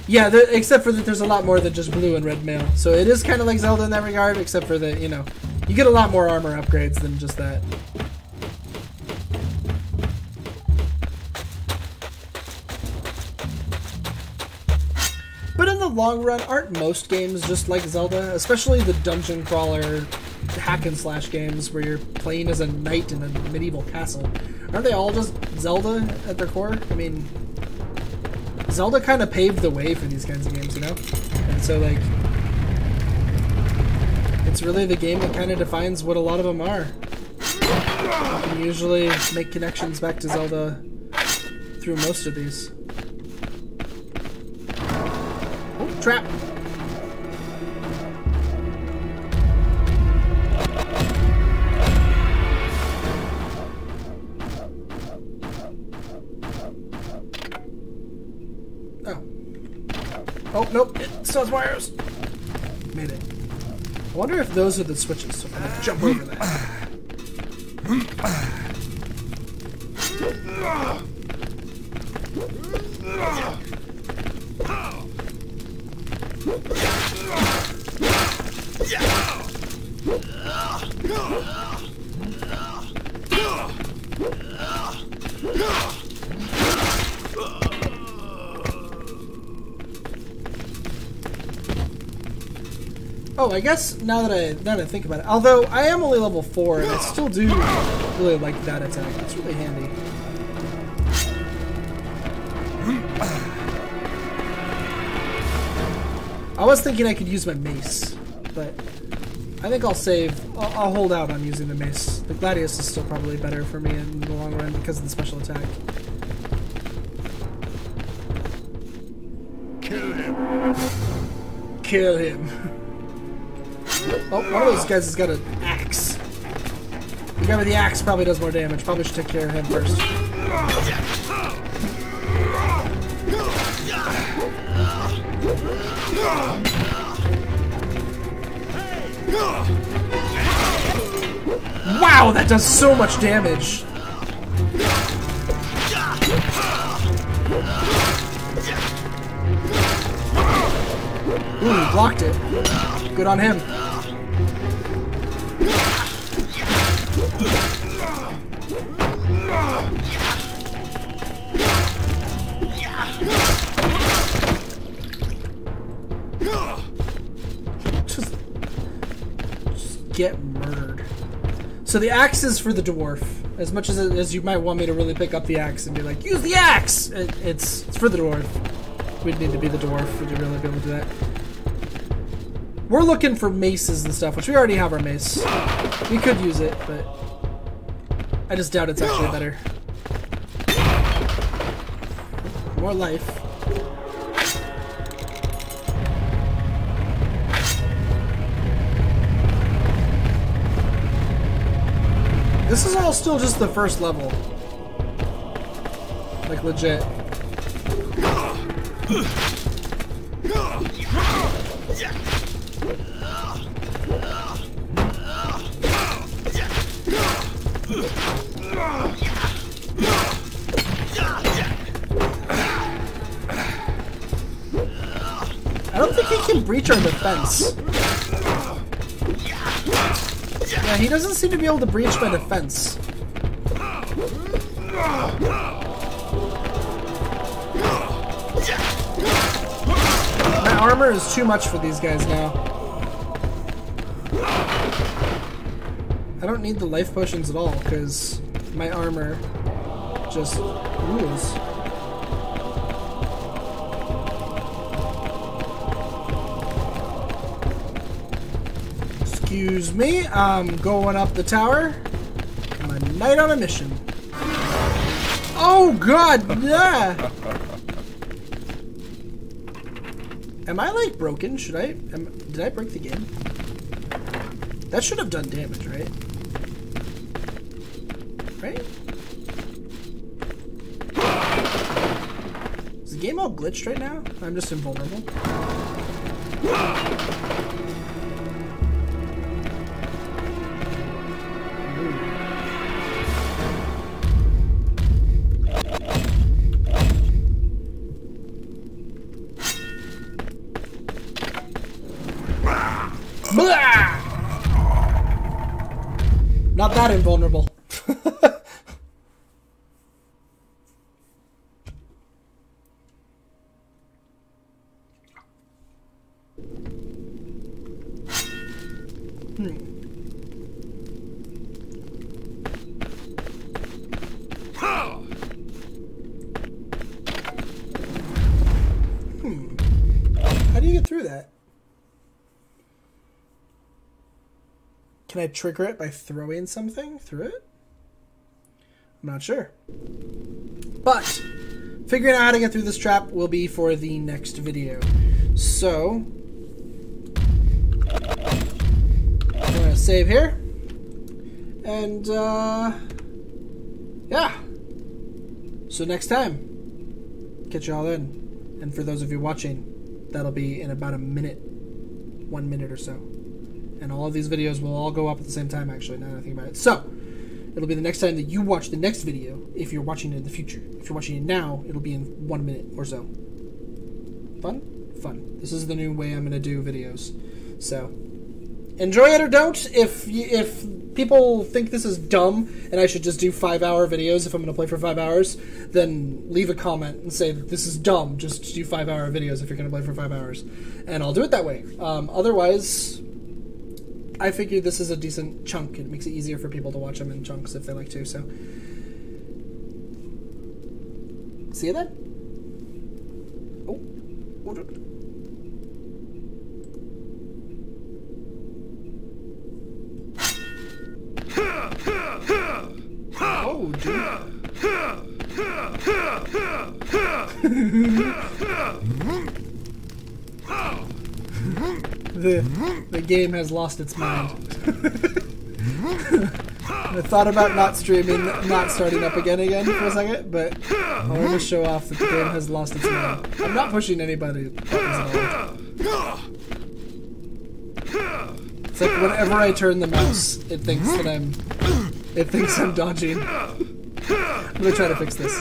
Speaker 1: Yeah, except for that there's a lot more than just blue and red mail. So it is kind of like Zelda in that regard, except for that, you know, you get a lot more armor upgrades than just that. But in the long run, aren't most games just like Zelda? Especially the dungeon crawler, hack and slash games where you're playing as a knight in a medieval castle. Aren't they all just Zelda at their core? I mean, Zelda kind of paved the way for these kinds of games, you know? And so, like, it's really the game that kind of defines what a lot of them are. You can usually make connections back to Zelda through most of these. Trap. Oh. Oh, nope. It still has wires. Made it. I wonder if those are the switches, so I'm gonna jump over that. Oh, I guess now that I think about it, although I am only level 4, and I still do really like that attack. It's really handy. I was thinking I could use my mace, but I think I'll save. I'll hold out on using the mace. The Gladius is still probably better for me in the long run because of the special attack.
Speaker 3: Kill him.
Speaker 1: Kill him. Oh, one of those guys has got an axe. The guy with the axe probably does more damage. Probably should take care of him first. Wow, that does so much damage. Ooh, he blocked it. Good on him. Just get murdered. So the axe is for the dwarf. As much as you might want me to really pick up the axe and be like, use the axe! It's for the dwarf. We'd need to be the dwarf to really be able to do that. We're looking for maces and stuff, which we already have our mace. We could use it, but I just doubt it's actually better. More life. This is all still just the first level. Like, legit. I don't don't think he can breach our defense. Yeah, he doesn't seem to be able to breach my defense. My armor is too much for these guys now. I don't need the life potions at all, because my armor just rules. Excuse me, I'm going up the tower. I'm a knight on a mission. Oh god, yeah! Am I like broken? Should I? Did I break the game? That should have done damage, right? Right? Is the game all glitched right now? I'm just invulnerable. Not that invulnerable. How do you get through that? Can I trigger it by throwing something through it? I'm not sure. But figuring out how to get through this trap will be for the next video. So I'm gonna save here. And yeah. So next time, catch y'all then. And for those of you watching, that'll be in about a minute, 1 minute or so. And all of these videos will all go up at the same time, actually, now that I think about it. So, it'll be the next time that you watch the next video, if you're watching it in the future. If you're watching it now, it'll be in 1 minute or so. Fun? Fun. This is the new way I'm going to do videos. So, enjoy it or don't. If people think this is dumb and I should just do 5-hour videos if I'm going to play for 5 hours, then leave a comment and say that this is dumb. Just do 5-hour videos if you're going to play for 5 hours. And I'll do it that way. Otherwise, I figure this is a decent chunk. It makes it easier for people to watch them in chunks if they like to. So, see you then. Oh, The game has lost its mind. I thought about not streaming, not starting up again for a second, but I want to show off that the game has lost its mind. I'm not pushing anybody buttons at all. It's like whenever I turn the mouse, it thinks I'm dodging. I'm gonna try to fix this.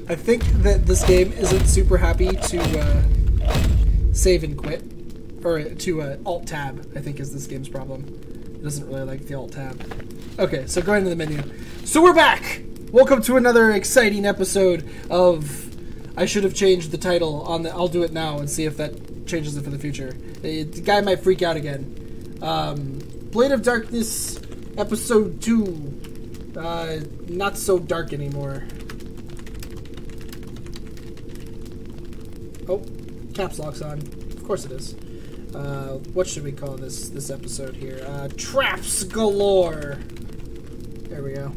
Speaker 1: I think that this game isn't super happy to save and quit. Or to Alt-Tab, I think is this game's problem. It doesn't really like the Alt-Tab. Okay, so going to the menu. So we're back! Welcome to another exciting episode of... I should have changed the title on the... I'll do it now and see if that changes it for the future. The guy might freak out again. Blade of Darkness, Episode 2. Not so dark anymore. Oh, caps lock's on. Of course it is. What should we call this episode here? Traps Galore. There we go.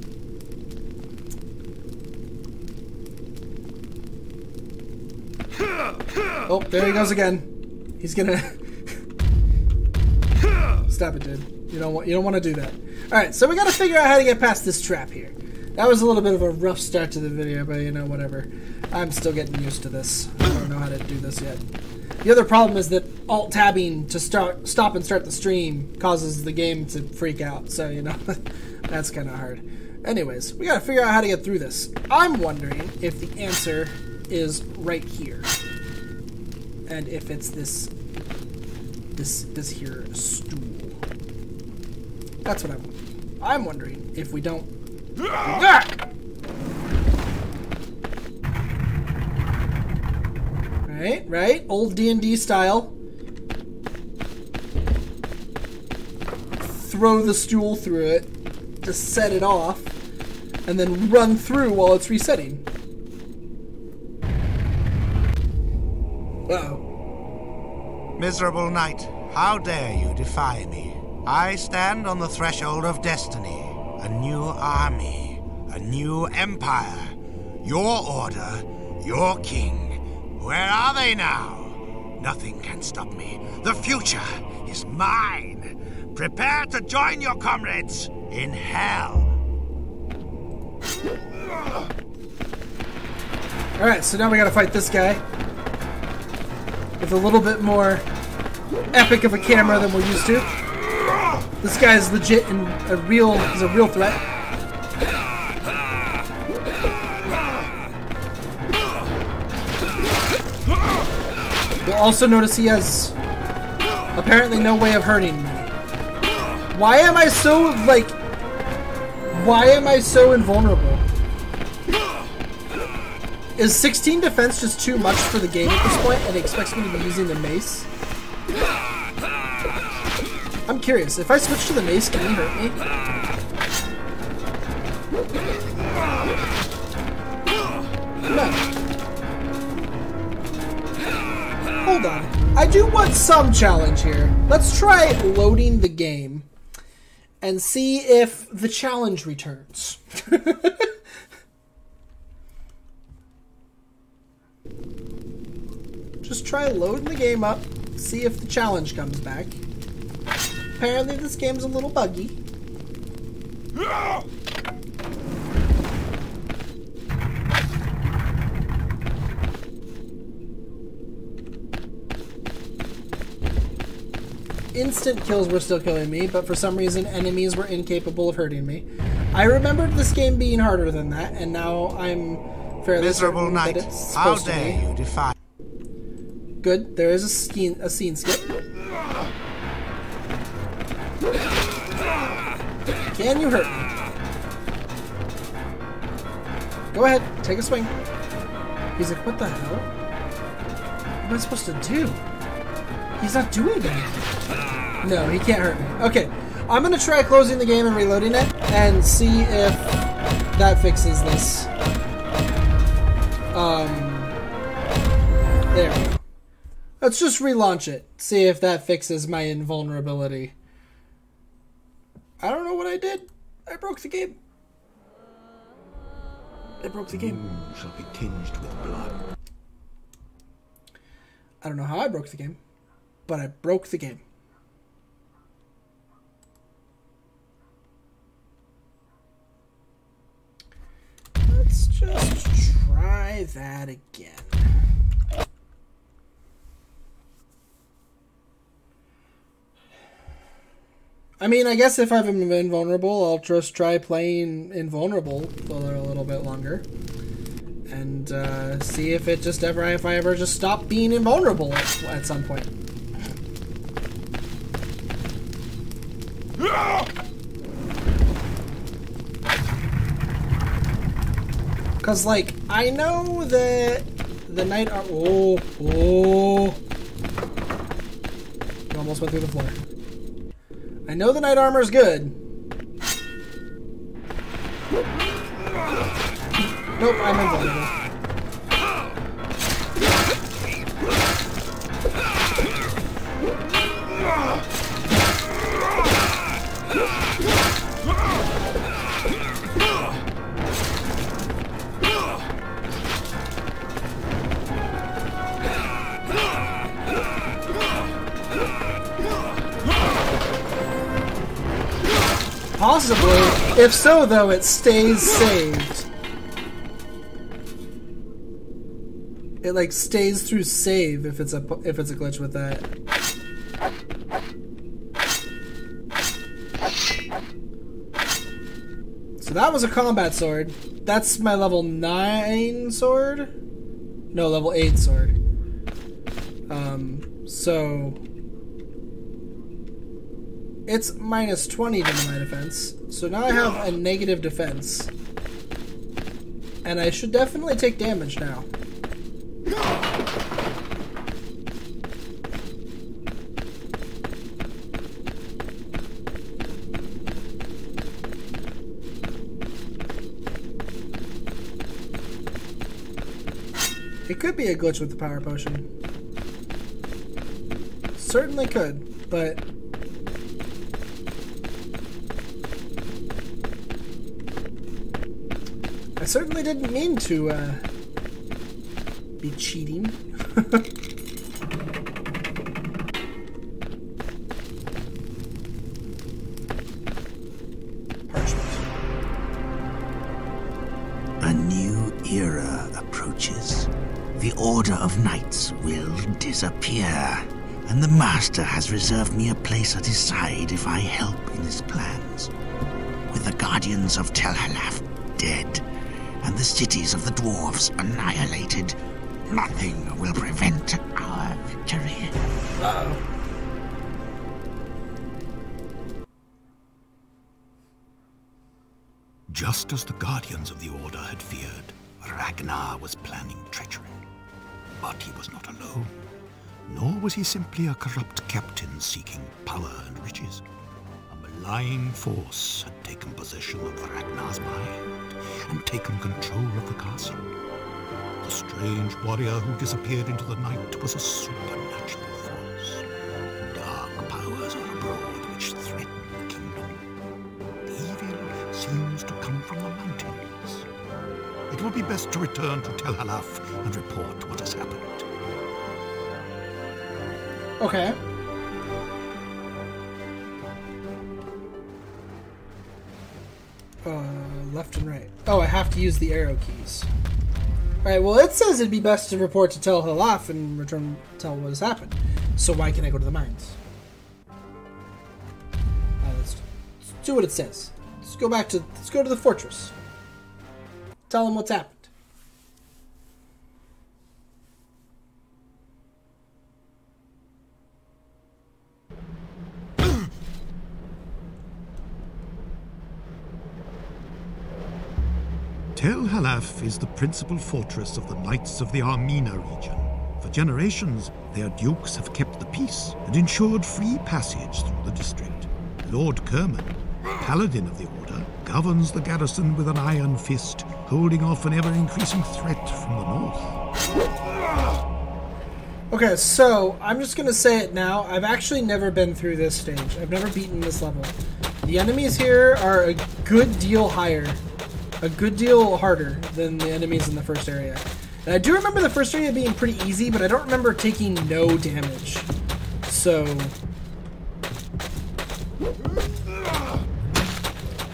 Speaker 1: Oh, there he goes again. He's gonna stop it, dude. You don't want to do that. All right, so we got to figure out how to get past this trap here. That was a little bit of a rough start to the video, but you know, whatever. I'm still getting used to this. I don't know how to do this yet. The other problem is that alt-tabbing to stop and start the stream causes the game to freak out. So, you know, that's kind of hard. Anyways, we got to figure out how to get through this. I'm wondering if the answer is right here. And if it's this this here stool. That's what I'm wondering if we don't. Right, old D&D style. Throw the stool through it to set it off, and then run through while it's resetting. Uh-oh.
Speaker 3: Miserable knight, how dare you defy me? I stand on the threshold of destiny. A new army, a new empire. Your order, your king. Where are they now? Nothing can stop me. The future is mine. Prepare to join your comrades in hell.
Speaker 1: Alright, so now we gotta fight this guy. With a little bit more epic of a camera than we're used to. This guy is legit and a real threat. You'll also notice he has apparently no way of hurting me. Why am I so invulnerable? Is 16 defense just too much for the game at this point, and it expects me to be using the mace? I'm curious, if I switch to the mace, can he hurt me? No. Hold on. I do want some challenge here. Let's try loading the game and see if the challenge returns. Just try loading the game up, see if the challenge comes back. Apparently this game's a little buggy. Instant kills were still killing me, but for some reason enemies were incapable of hurting me. I remembered this game being harder than that, and now I'm fairly certain that it's supposed to be.
Speaker 3: How dare you defy?
Speaker 1: Good, there is a scene skip. Can you hurt me? Go ahead, take a swing. He's like, what the hell? What am I supposed to do? He's not doing anything. No, he can't hurt me. Okay, I'm gonna try closing the game and reloading it and see if that fixes this. There we go. Let's just relaunch it. See if that fixes my invulnerability. I don't know what I did. I broke the game. I broke the game.
Speaker 2: Shall be tinged with blood.
Speaker 1: I don't know how I broke the game, but I broke the game. Let's just try that again. I mean, I guess if I'm invulnerable, I'll just try playing invulnerable for a little bit longer. And see if it just ever, if I ever just stop being invulnerable at some point. Cause like, I know that the night are, you almost went through the floor. I know the knight armor is good. Nope, I'm invulnerable. Possibly. If so, though, it stays saved. It like stays through save if it's a glitch with that. So that was a combat sword. That's my level 9 sword. No, level 8 sword. So it's minus 20 to my defense. So now I have a negative defense. And I should definitely take damage now. It could be a glitch with the power potion. Certainly could, but I certainly didn't mean to be cheating. Parchment.
Speaker 3: A new era approaches. The Order of Knights will disappear, and the Master has reserved me a place at his side if I help in his plans. With the Guardians of Tel Halaf dead, and the cities of the dwarves annihilated, nothing will prevent our victory.
Speaker 1: Uh-oh.
Speaker 2: Just as the Guardians of the Order had feared, Ragnar was planning treachery. But he was not alone, nor was he simply a corrupt captain seeking power and riches. A malign force had taken possession of Ragnar's mind and taken control of the castle. The strange warrior who disappeared into the night was a supernatural force. Dark powers are abroad which threaten the kingdom. The evil seems to come from the mountains. It will be best to return to Tel Halaf and report what has happened.
Speaker 1: Okay. Left and right. Oh, I have to use the arrow keys. Alright, well it says it'd be best to report to Tel Halaf and return tell what has happened. So why can't I go to the mines? Let's do what it says. Let's go to the fortress. Tell them what's happened.
Speaker 2: Tel Halaf is the principal fortress of the Knights of the Armina region. For generations, their dukes have kept the peace and ensured free passage through the district. Lord Kerman, Paladin of the Order, governs the garrison with an iron fist, holding off an ever-increasing threat from the north.
Speaker 1: Okay, so I'm just gonna say it now. I've actually never been through this stage. I've never beaten this level. The enemies here are a good deal higher. A good deal harder than the enemies in the first area. And I do remember the first area being pretty easy, but I don't remember taking no damage. So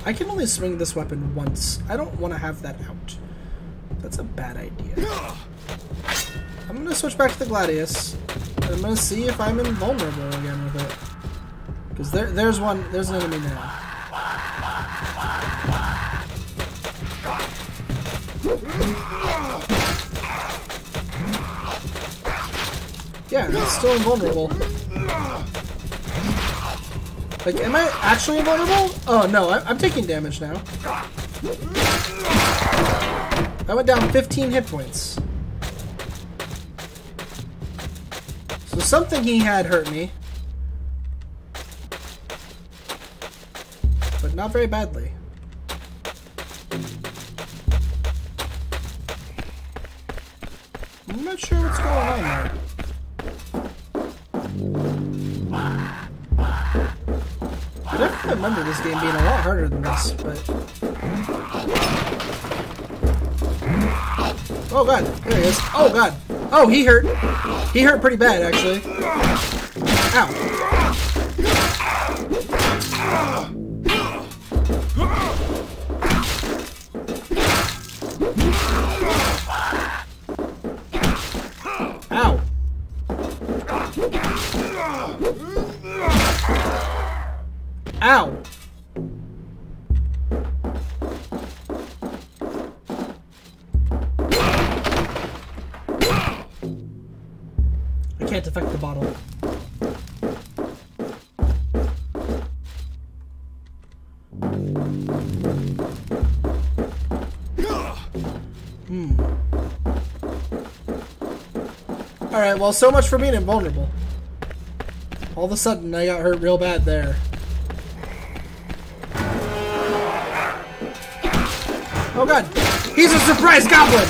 Speaker 1: I can only swing this weapon once. I don't want to have that out. That's a bad idea. I'm going to switch back to the Gladius. And I'm going to see if I'm invulnerable again with it. Because there's an enemy now. Yeah, it's still invulnerable. Like, am I actually invulnerable? Oh, no, I'm taking damage now. I went down 15 hit points. So something he had hurt me. But not very badly. I'm not sure what's going on there. I definitely remember this game being a lot harder than this, but... Oh god, there he is. Oh god. Oh, he hurt. He hurt pretty bad, actually. Ow. Ow. Ow. I can't affect the bottle. Alright, well, so much for being invulnerable. All of a sudden, I got hurt real bad there. Oh god! He's a surprise goblin!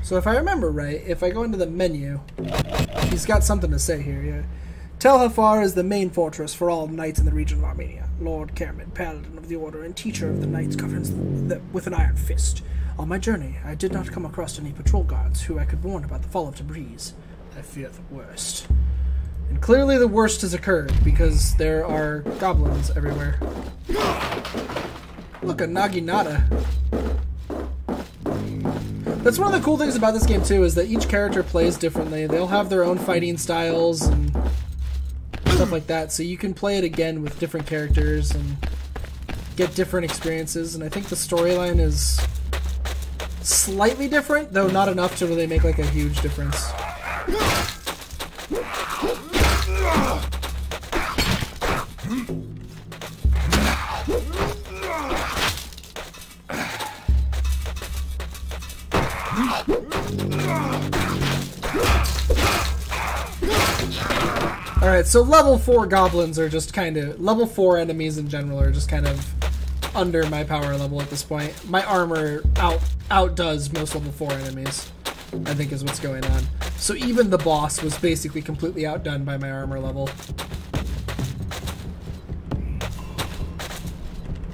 Speaker 1: So if I remember right, if I go into the menu, he's got something to say here, yeah. Tel Hafar is the main fortress for all knights in the region of Armenia. Lord Kermit, paladin of the order and teacher of the knights, governs with an iron fist. On my journey, I did not come across any patrol guards who I could warn about the fall of Tabriz. I fear the worst. And clearly the worst has occurred, because there are goblins everywhere. Look, a Naginata. That's one of the cool things about this game, too, is that each character plays differently. They'll have their own fighting styles and stuff like that, so you can play it again with different characters and get different experiences, and I think the storyline is slightly different, though not enough to really make like a huge difference. Alright, so level 4 goblins are just kind of... Level 4 enemies in general are just kind of under my power level at this point. My armor outdoes most level 4 enemies, I think is what's going on. So even the boss was basically completely outdone by my armor level.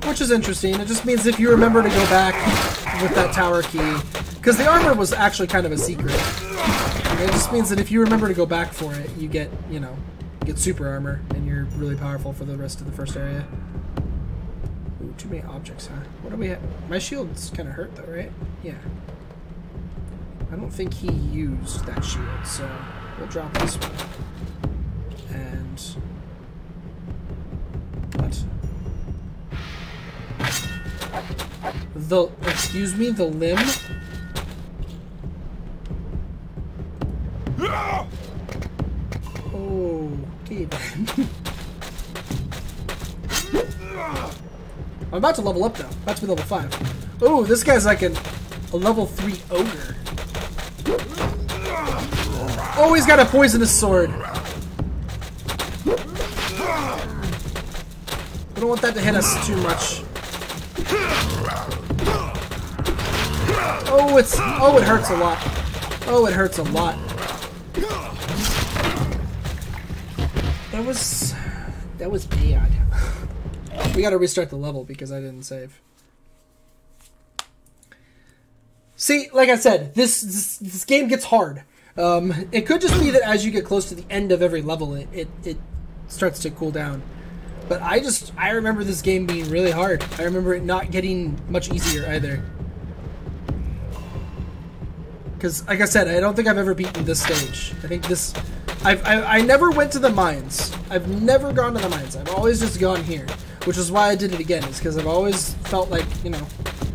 Speaker 1: Which is interesting. It just means if you remember to go back with that tower key... Because the armor was actually kind of a secret. It just means that if you remember to go back for it, you get, you know, get super armor, and you're really powerful for the rest of the first area. Ooh, too many objects, huh? What do we have? My shield's kind of hurt, though, right? Yeah. I don't think he used that shield, so we'll drop this one. And... what? Excuse me, the limb? Okay then. I'm about to level up though. About to be level 5. Oh, this guy's like a level 3 ogre. Oh, he's got a poisonous sword. We don't want that to hit us too much. Oh, it hurts a lot. Oh, it hurts a lot. That was bad. We gotta restart the level because I didn't save. See, like I said, this game gets hard. It could just be that as you get close to the end of every level, it starts to cool down. But I remember this game being really hard. I remember it not getting much easier either. Because, like I said, I don't think I've ever beaten this stage. I think this... I never went to the mines. I've never gone to the mines. I've always just gone here. Which is why I did it again. Is because I've always felt like, you know,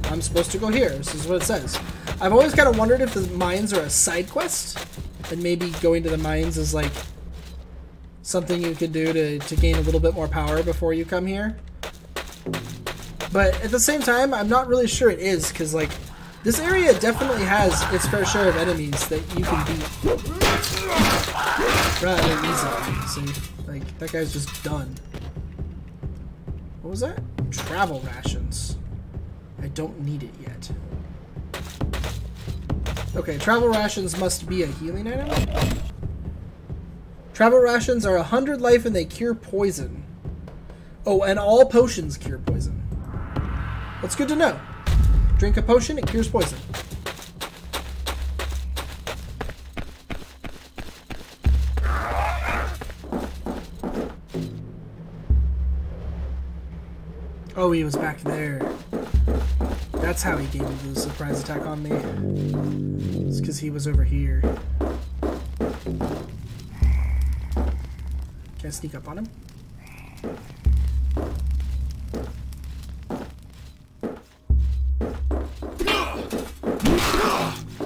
Speaker 1: I'm supposed to go here. This is what it says. I've always kind of wondered if the mines are a side quest. And maybe going to the mines is like... something you can do to gain a little bit more power before you come here. But at the same time, I'm not really sure it is. Because, like... this area definitely has its fair share of enemies that you can beat rather easily. See, like, that guy's just done. What was that? Travel rations. I don't need it yet. Okay, travel rations must be a healing item? Travel rations are 100 life and they cure poison. Oh, and all potions cure poison. That's good to know. Drink a potion, it cures poison. Oh, he was back there. That's how he gave me the surprise attack on me. It's because he was over here. Can I sneak up on him?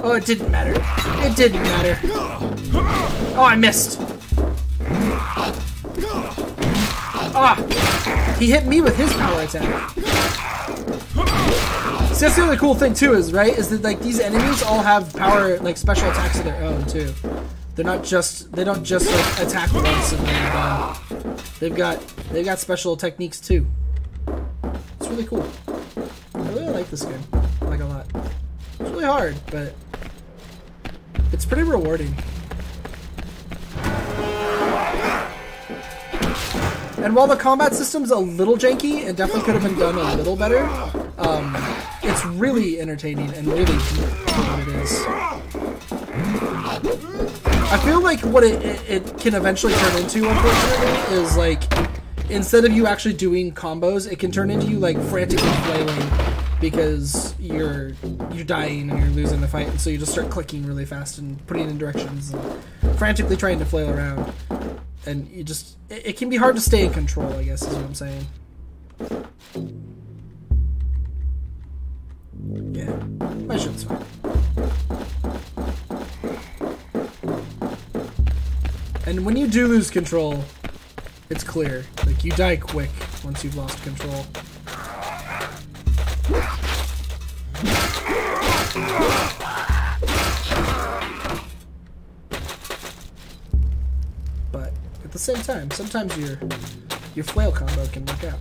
Speaker 1: Oh, it didn't matter. It didn't matter. Oh, I missed. Ah! He hit me with his power attack. See, that's the other cool thing too, is that like these enemies all have power, like special attacks of their own too. They don't just like attack once and then done. They've got special techniques too. It's really cool. I really like this game, like a lot. It's really hard, but it's pretty rewarding. And while the combat system's a little janky and definitely could have been done a little better, it's really entertaining and really deep what it is. I feel like what it can eventually turn into, unfortunately, is like, instead of you actually doing combos, it can turn into you like frantically flailing because you're dying and you're losing the fight, and so you just start clicking really fast and putting in directions and frantically trying to flail around. And you just, it can be hard to stay in control, I guess is what I'm saying. Yeah, my shit's fine. And when you do lose control, it's clear. Like, you die quick once you've lost control. But at the same time, sometimes your flail combo can work out.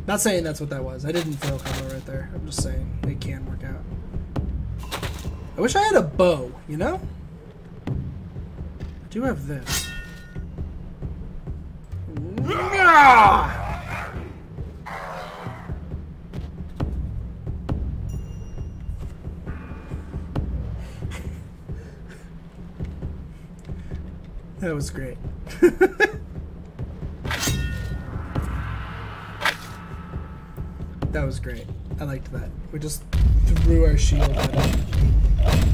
Speaker 1: Not saying that's what that was. I didn't flail combo right there. I'm just saying it can work out. I wish I had a bow, you know? I do have this. That was great. That was great. I liked that. We just threw our shield at him.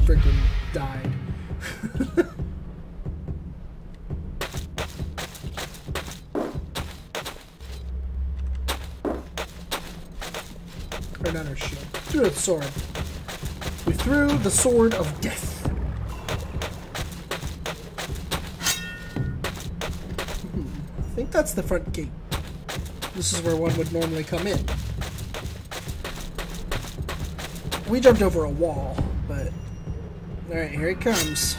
Speaker 1: Freaking died. Or not our shield. Threw a sword. We threw the sword of death. I think that's the front gate. This is where one would normally come in. We jumped over a wall, but... Alright, here it comes.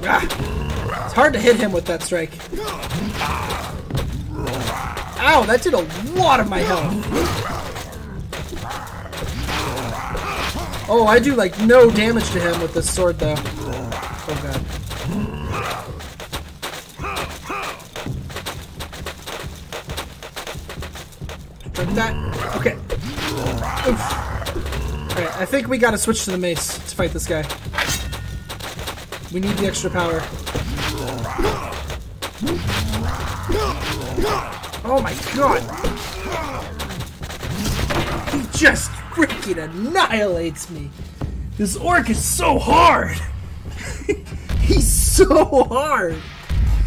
Speaker 1: Ah! It's hard to hit him with that strike. Ow, that did a lot of my health. Oh, I do like no damage to him with this sword though. Oh god. Like that. Okay. Oof. Alright, I think we gotta switch to the mace to fight this guy. We need the extra power. Oh my god! He just freaking annihilates me! This orc is so hard! He's so hard!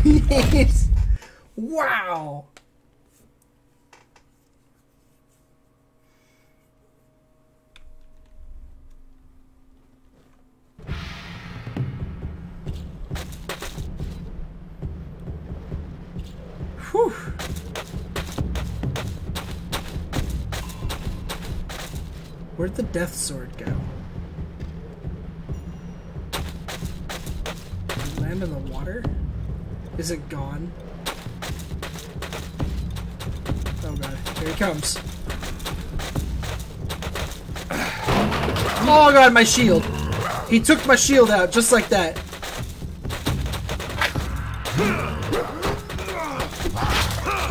Speaker 1: He's... Wow! Whew. Where'd the death sword go? Did it land in the water? Is it gone? Oh god, here he comes. Oh god, my shield! He took my shield out just like that.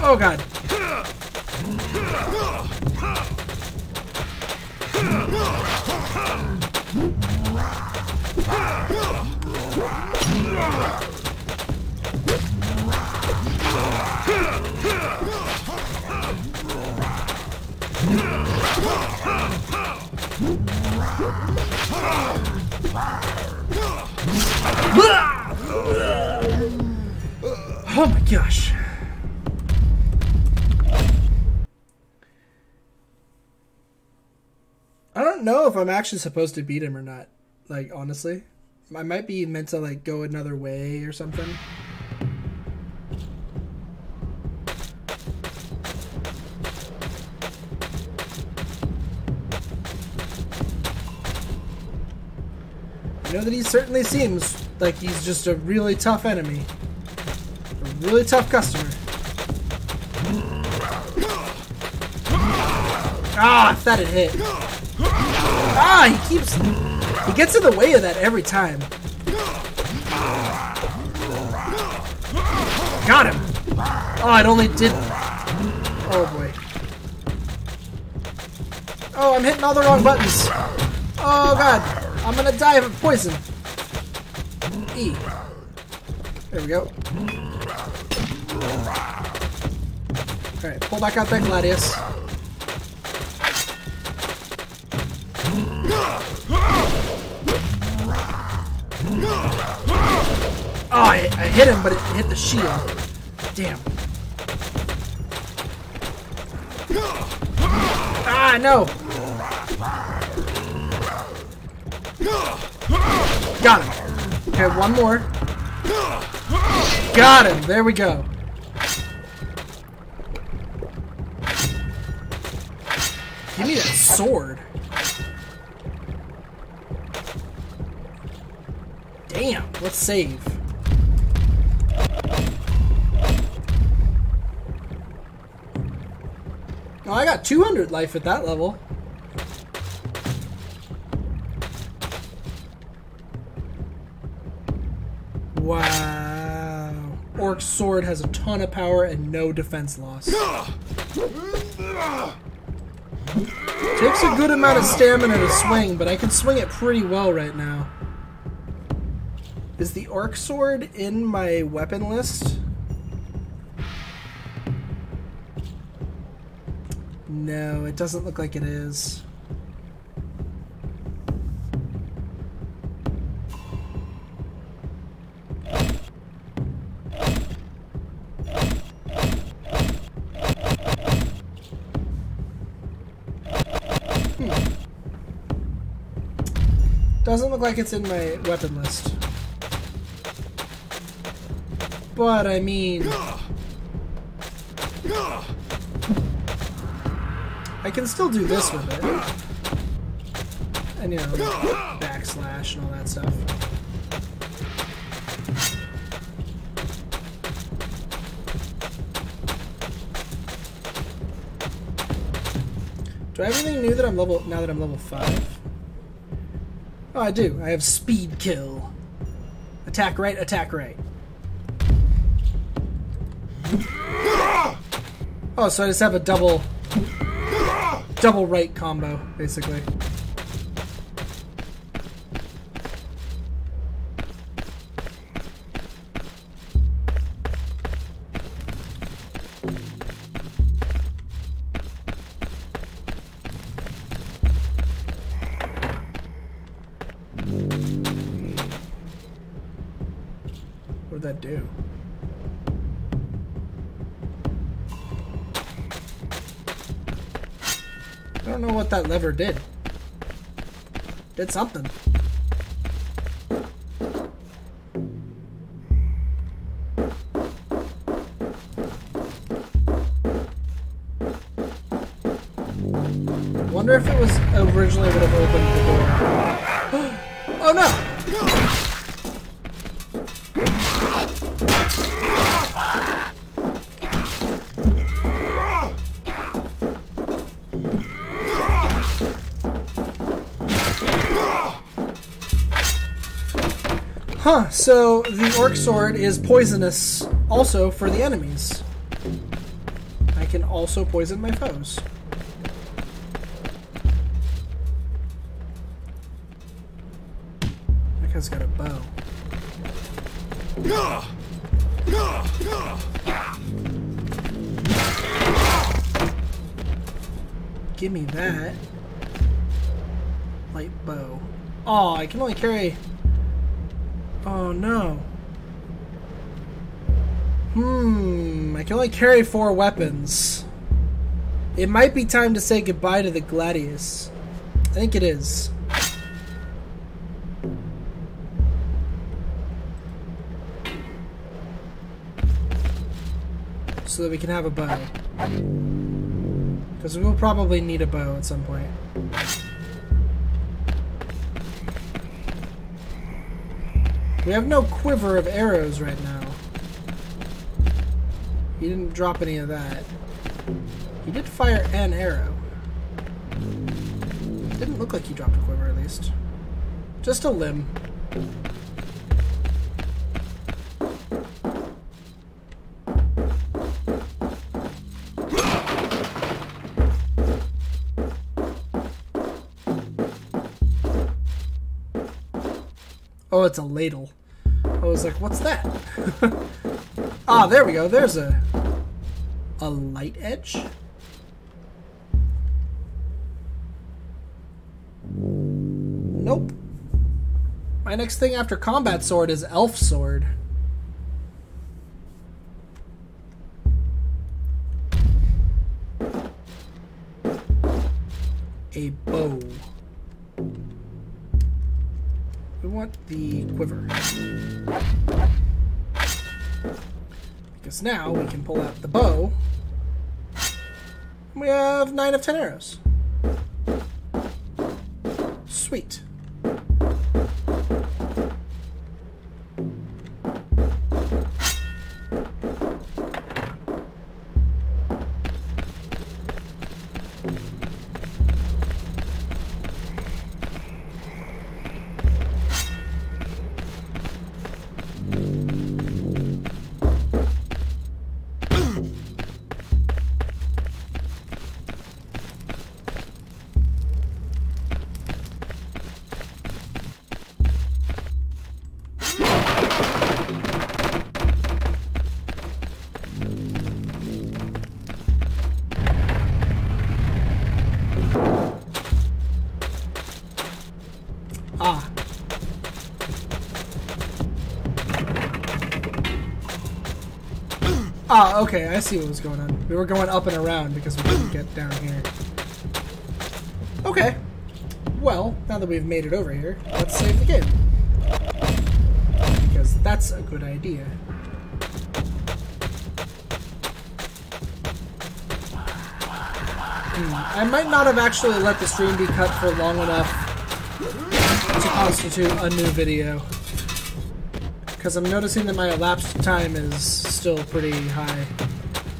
Speaker 1: Oh god. Oh my gosh. I don't know if I'm actually supposed to beat him or not. Like, honestly. I might be meant to like go another way or something. I know that he certainly seems like he's just a really tough enemy. A really tough customer. Ah, if that had hit. Ah, he gets in the way of that every time. Got him. Oh, it only did. Oh boy. Oh, I'm hitting all the wrong buttons. Oh god. I'm gonna die of poison. E. There we go. Alright, pull back out that Gladius. Oh, I hit him, but it hit the shield. Damn. Ah, no! Got him. Okay, one more. Got him. There we go. Give me that sword. Damn. Let's save. Oh, I got 200 life at that level. Wow. Orc sword has a ton of power and no defense loss. Takes a good amount of stamina to swing, but I can swing it pretty well right now. Is the orc sword in my weapon list? No, it doesn't look like it is. Doesn't look like it's in my weapon list. But I mean, I can still do this with it. And, you know, backslash and all that stuff. Do I have anything new that I'm level, now that I'm level 5? Oh, I do. I have speed kill. Attack right, attack right. Oh, so I just have a double right combo, basically. What did that do? I don't know what that lever did. Did something. Wonder if it was originally would have opened the door. Oh no! Huh, so the orc sword is poisonous also for the enemies. I can also poison my foes. That guy's got a bow. Give me that. Light bow. Oh, I can only carry... Oh no. I can only carry 4 weapons. It might be time to say goodbye to the Gladius. I think it is. so that we can have a bow. Because we'll probably need a bow at some point. We have no quiver of arrows right now. He didn't drop any of that. He did fire an arrow. Didn't look like he dropped a quiver, at least. Just a limb. Oh, it's a ladle. I was like, what's that? Ah, there we go. There's a light edge. Nope. My next thing after combat sword is elf sword. A bow. We want the quiver. Because now we can pull out the bow. We have 9 of 10 arrows. Sweet. Ah, okay, I see what was going on. We were going up and around because we couldn't get down here. Okay. Well, now that we've made it over here, let's save the game. Because that's a good idea. I might not have actually let the stream be cut for long enough to constitute a new video. Because I'm noticing that my elapsed time is still pretty high.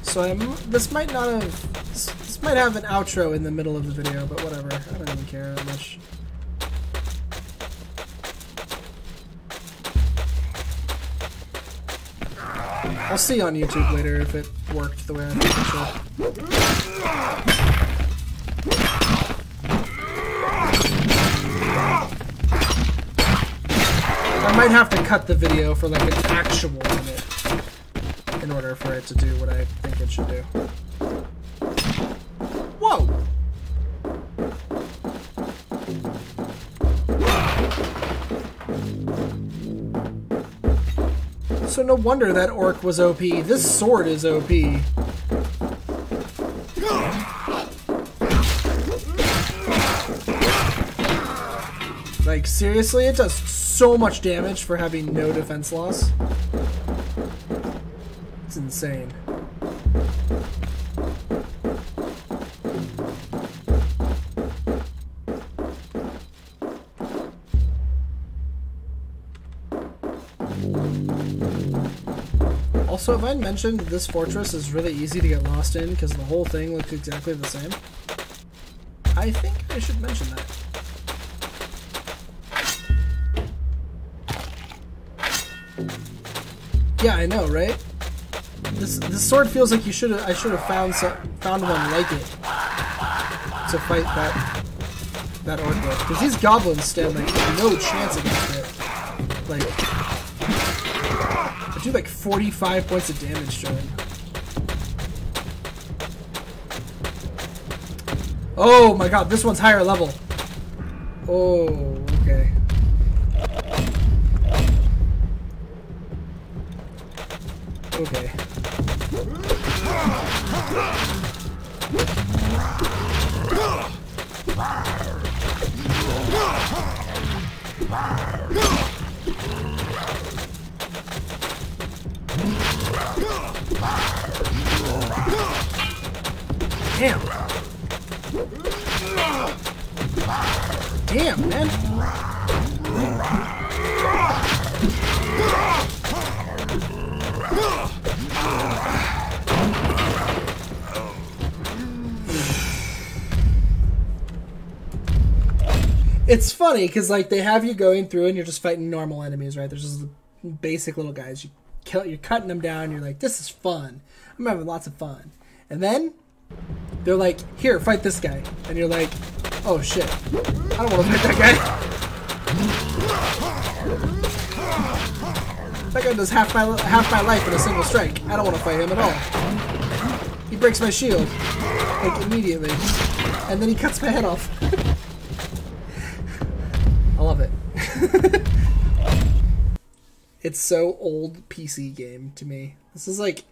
Speaker 1: So this might not have... This might have an outro in the middle of the video, but whatever. I don't even care that much. I'll see on YouTube later if it worked the way I think it should. I might have to cut the video for like an actual minute in order for it to do what I think it should do. Whoa! So no wonder that orc was OP. This sword is OP. Like, seriously? It does so much damage for having no defense loss. It's insane. Also, have I mentioned this fortress is really easy to get lost in because the whole thing looks exactly the same? I think I should mention that. Yeah, I know, right? This sword feels like I should have found one like it to fight that orc with, because these goblins stand like no chance against it. Like, I do like 45 points of damage to him. Oh my god, this one's higher level. Oh, okay. Okay. Damn. Damn, man. It's funny because like they have you going through and you're just fighting normal enemies, right? There's just the basic little guys. You're cutting them down. You're like, this is fun. I'm having lots of fun. And then they're like, here, fight this guy. And you're like, oh shit, I don't want to fight that guy. That guy does half my life in a single strike. I don't want to fight him at all. He breaks my shield like immediately, and then he cuts my head off. I love it. It's so old PC game to me. This is like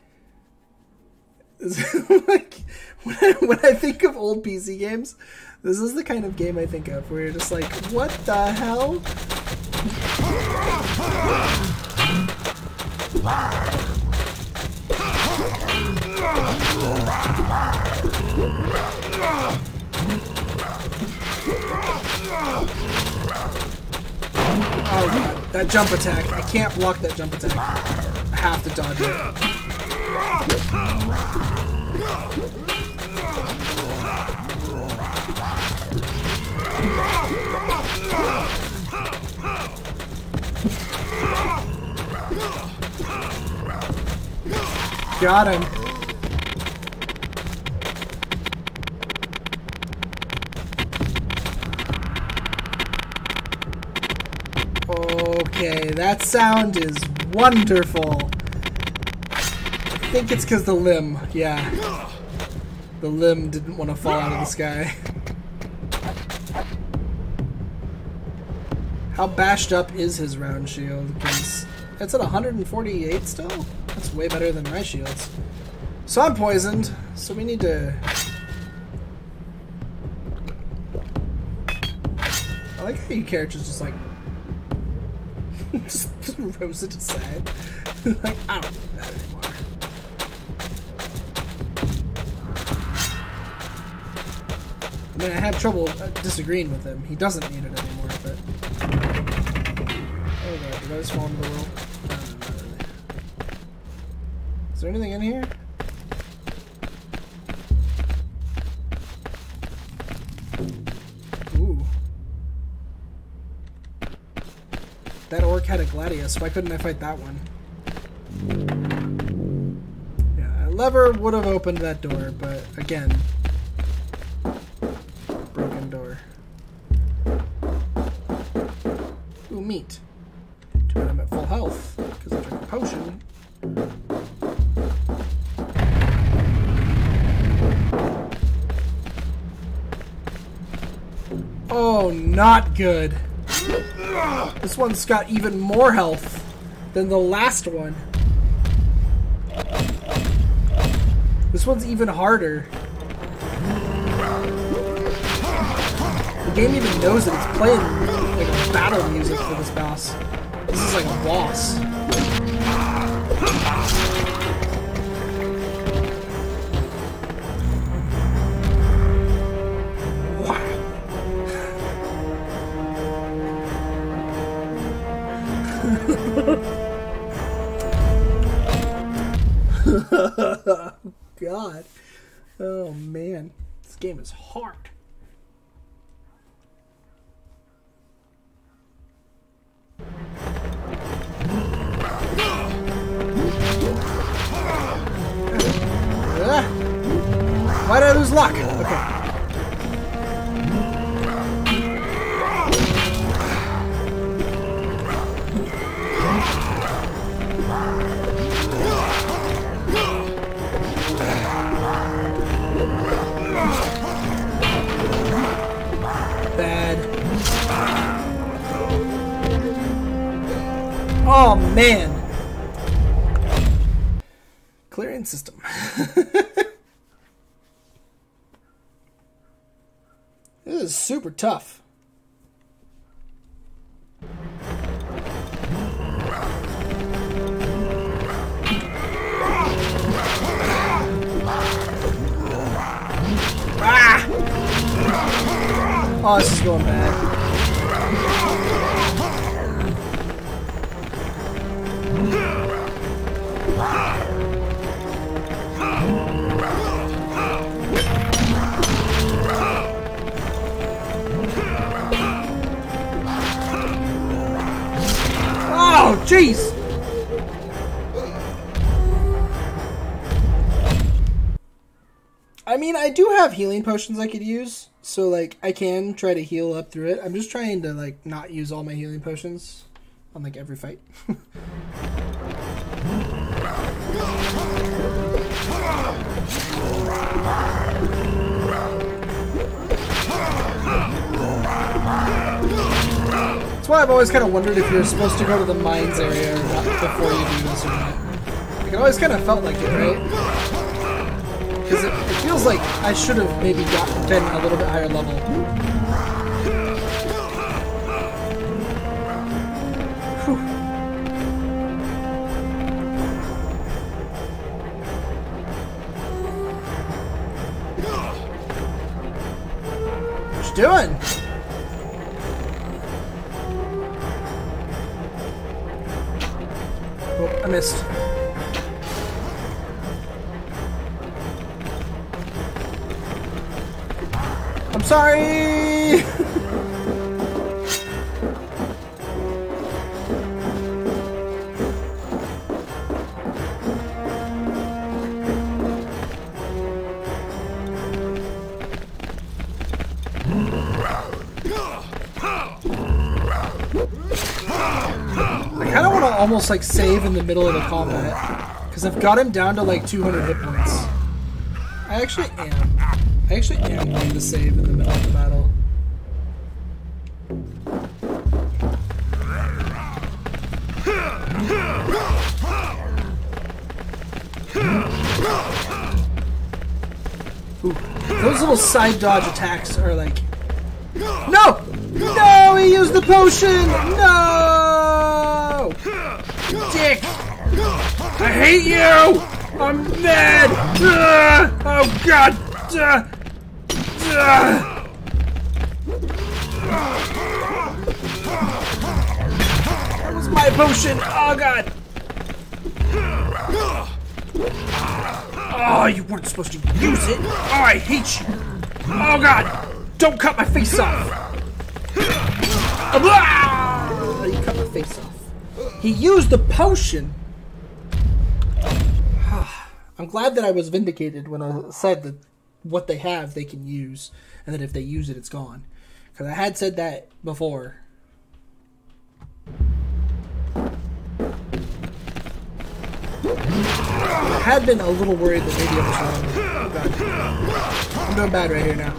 Speaker 1: when I think of old PC games, this is the kind of game I think of where you're just like, what the hell? Oh god, that jump attack. I can't block that jump attack. I have to dodge it. Got him. Okay, that sound is wonderful. I think it's because the limb, yeah. The limb didn't want to fall out of the sky. How bashed up is his round shield? Because it's at 148 still? That's way better than my shields. So I'm poisoned, so we need to... I like how your character's just like... just throws it aside. Like, I don't need that anymore. I mean, I have trouble disagreeing with him. He doesn't need it anymore, but... Oh god, did I just fall into the world? No, not really. Is there anything in here? Ooh. That orc had a gladius. Why couldn't I fight that one? Yeah, a lever would have opened that door, but again... broken door. Ooh, meat. Too bad I'm at full health, because I drank a potion. Oh, not good. This one's got even more health than the last one. This one's even harder. The game even knows that it's playing like battle music for this boss. This is like a boss. God. Oh man. This game is hard. Why did I lose luck? Okay. Bad. Oh man. Clearing system. This is super tough. Oh, this is going bad. Oh, jeez! I mean, I do have healing potions I could use, so, like, I can try to heal up through it. I'm just trying to, like, not use all my healing potions on, like, every fight. That's why I've always kind of wondered if you're supposed to go to the mines area or not before you do this or not. Like, it always kind of felt like it, right? Because it feels like I should have maybe been a little bit higher level. Whew. What you doing? Oh, I missed. I'm sorry! I kind of want to almost like save in the middle of the combat, because I've got him down to like 200 hit points. I actually am going to save in the middle of the battle. Ooh, those little side dodge attacks are like... No! No! He used the potion! No! Dick! I hate you! I'm mad! Oh god! That was my potion! Oh god! Oh, you weren't supposed to use it! Oh, I hate you! Oh god! Don't cut my face off! You cut my face off. He used the potion! I'm glad that I was vindicated when I said that what they have they can use, and that if they use it, it's gone. Because I had said that before. I had been a little worried that maybe I was wrong. Oh, God. I'm doing bad right here now.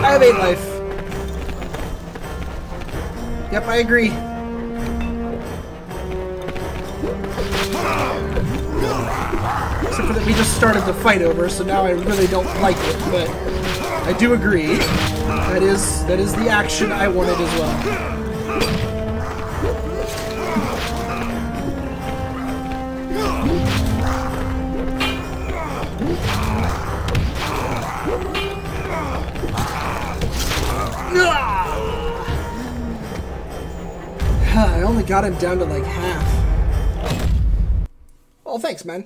Speaker 1: I have 8 life. Yep, I agree. Except for that we just started the fight over, so now I really don't like it, but I do agree. That is the action I wanted as well. I only got him down to like half. Oh, thanks, man.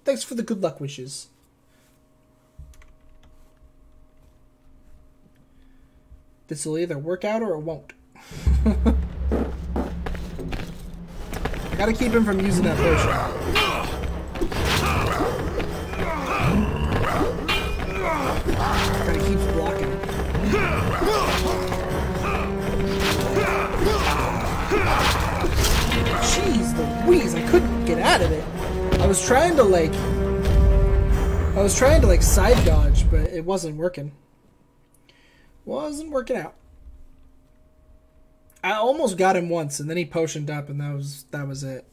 Speaker 1: Thanks for the good luck wishes. This will either work out or it won't. I gotta keep him from using that potion. Gotta keep blocking. Jeez Louise, I couldn't get out of it. I was trying to like side dodge, but it wasn't working. Wasn't working out. I almost got him once, and then he potioned up, and that was it.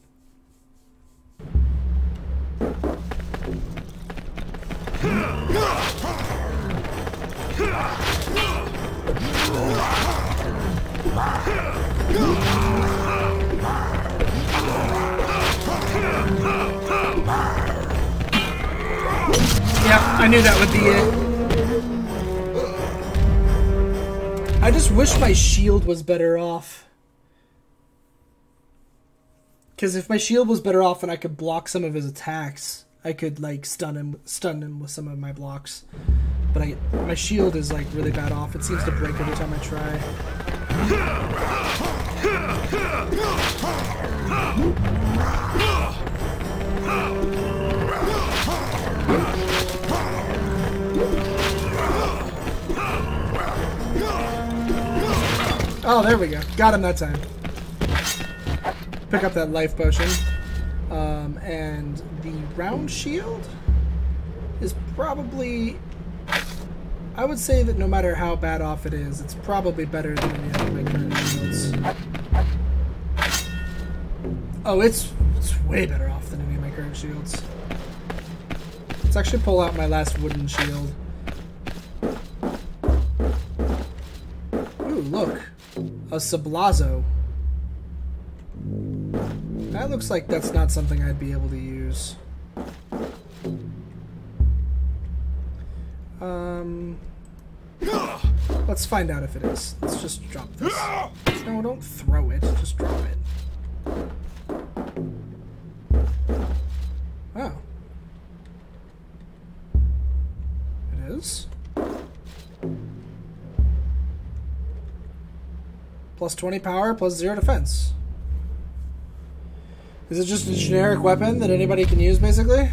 Speaker 1: Yep, I knew that would be it. I just wish my shield was better off. Because if my shield was better off and I could block some of his attacks, I could like stun him with some of my blocks. But my shield is like really bad off. It seems to break every time I try. Oh, there we go. Got him that time. Pick up that life potion. And the round shield is probably... I would say that no matter how bad off it is, it's probably better than any of my current shields. Oh, it's way better off than any of my current shields. Let's actually pull out my last wooden shield. Ooh, look. A Sablazo. That looks like that's not something I'd be able to use. Let's find out if it is. Let's just drop this. No, don't throw it. Just drop it. Oh. It is? Plus 20 power, plus 0 defense. Is it just a generic weapon that anybody can use, basically?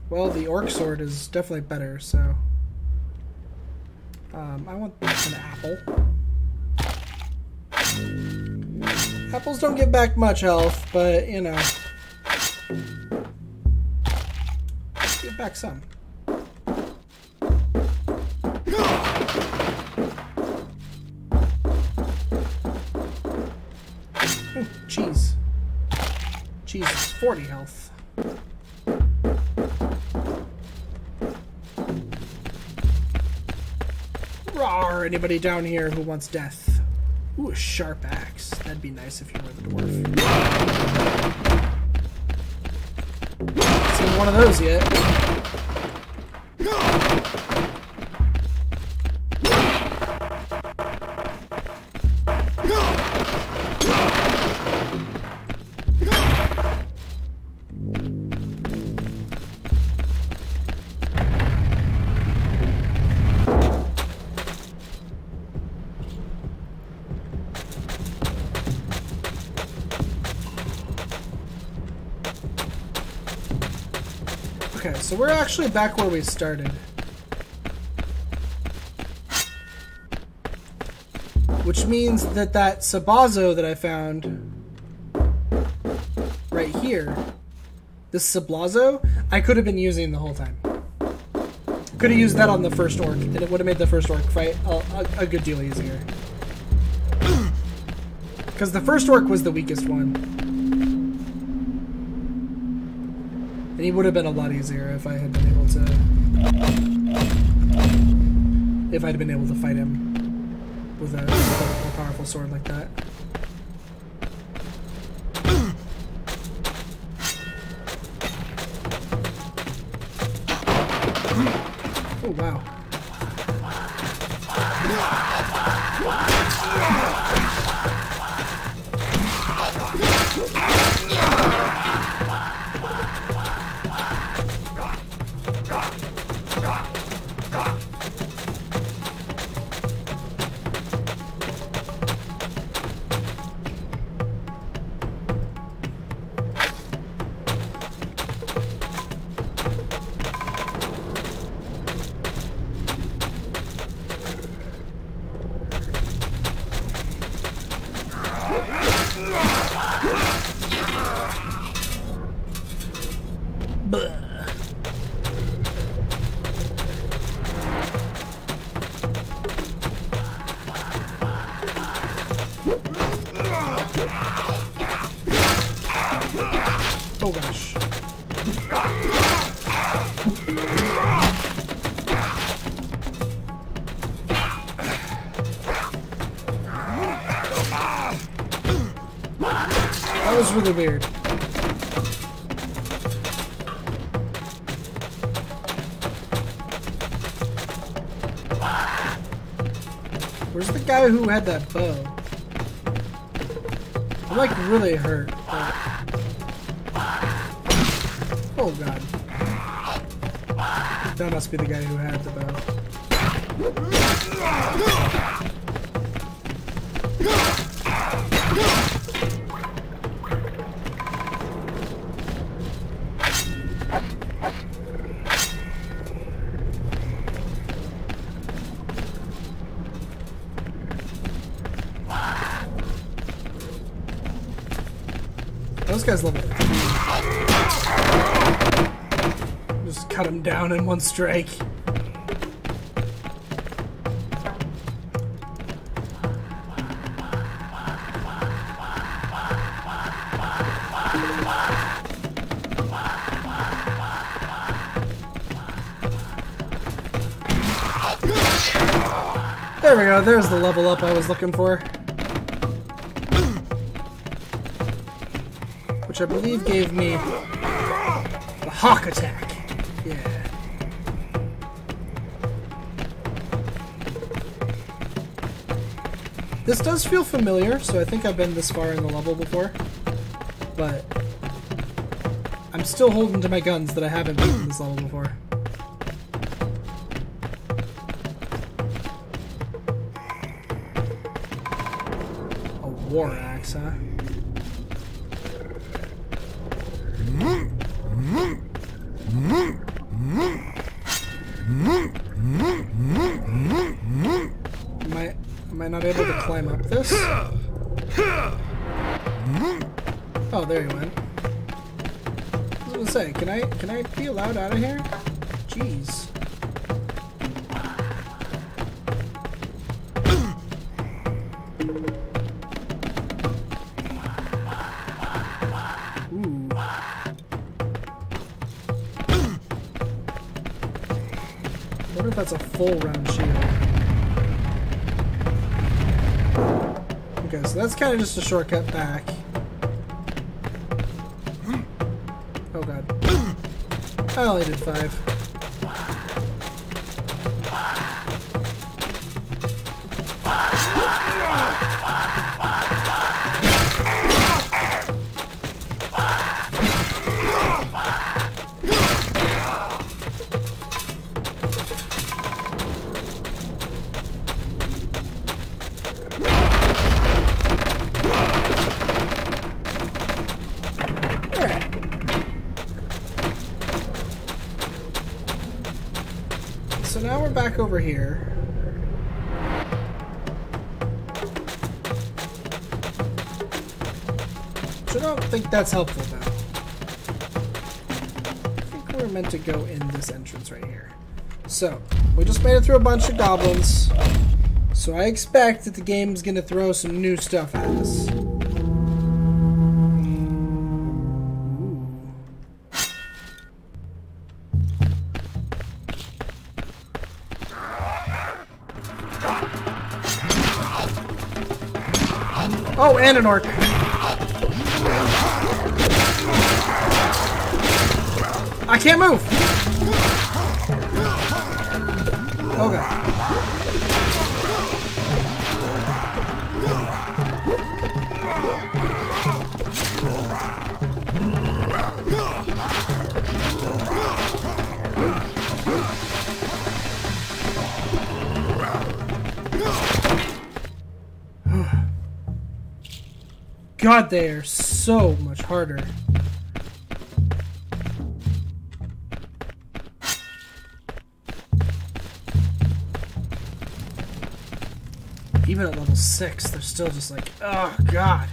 Speaker 1: Well, the orc sword is definitely better, so... I want an apple. Apples don't give back much health, but, you know... give back some. Oh, cheese. Cheese is 40 health. Rawr! Anybody down here who wants death? Ooh, a sharp axe. That'd be nice if you were the dwarf. Seen one of those yet. Okay, so we're actually back where we started. Which means that that Sabazo that I found right here, this Sablazo, I could have been using the whole time. Could have used that on the first orc, and it would have made the first orc fight a good deal easier. Because the first orc was the weakest one. And he would have been a lot easier if I had been able to... if I'd been able to fight him with a more powerful sword like that. Oh, wow. Oh gosh. really weird. Where's the guy who had that bow? I'm like really hurt. But... Oh god. That must be the guy who had the bow. Those guys love it. Just cut him down in one strike. There we go, there's the level up I was looking for. Which I believe gave me the hawk attack. Yeah. This does feel familiar, so I think I've been this far in the level before. But I'm still holding to my guns that I haven't been in this level before. A war axe, huh? Am I not able to climb up this? Oh, there you went. I was gonna say, can I be allowed out of here? Jeez. Ooh. I wonder if that's a full round shield. Okay, so that's kind of just a shortcut back. Oh god. I only did 5. So now we're back over here. Which I don't think that's helpful now. I think we're meant to go in this entrance right here. So, we just made it through a bunch of goblins. So I expect that the game's gonna throw some new stuff at us. Oh, and an orc. I can't move. Okay. God, they are so much harder. Even at level 6, they're still just like, oh god.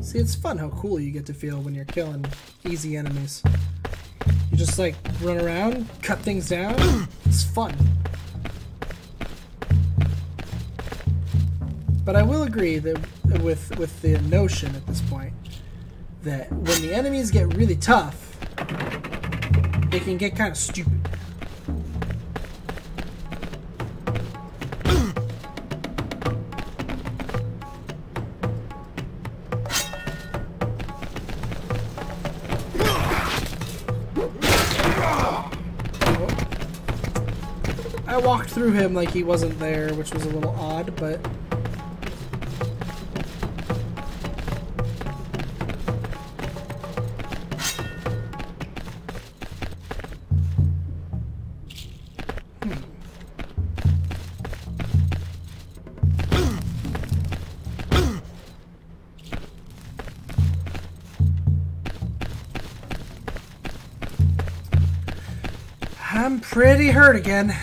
Speaker 1: See, it's fun how cool you get to feel when you're killing easy enemies. You just like run around, cut things down. It's fun. But I will agree that with the notion at this point that when the enemies get really tough, they can get kind of stupid. I walked through him like he wasn't there, which was a little odd, but... I'm pretty hurt again.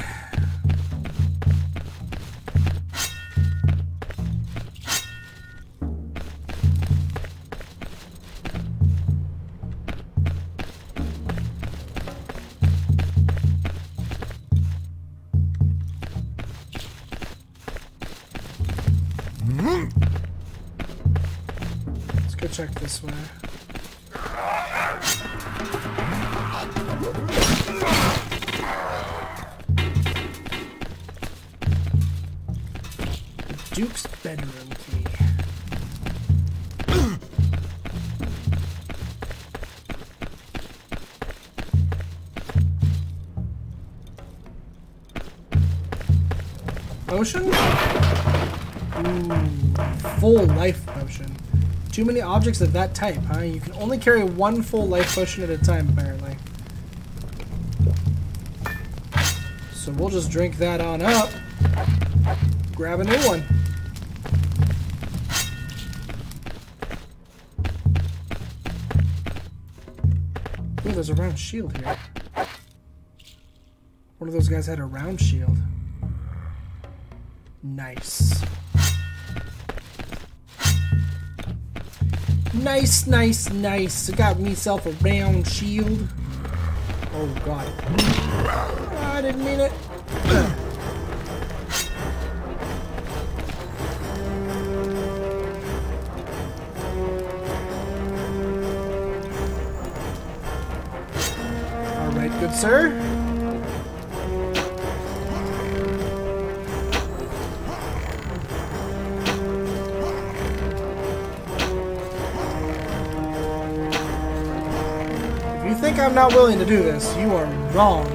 Speaker 1: Let's go check this way. Duke's bedroom key. Potion? Ooh, full life potion. Too many objects of that type, huh? You can only carry one full life potion at a time, apparently. So we'll just drink that on up. Grab a new one. Ooh, there's a round shield here. One of those guys had a round shield. Nice. Nice, nice, nice. I got myself a round shield. Oh, God. I didn't mean it. Alright, good sir. If you think I'm not willing to do this, you are wrong.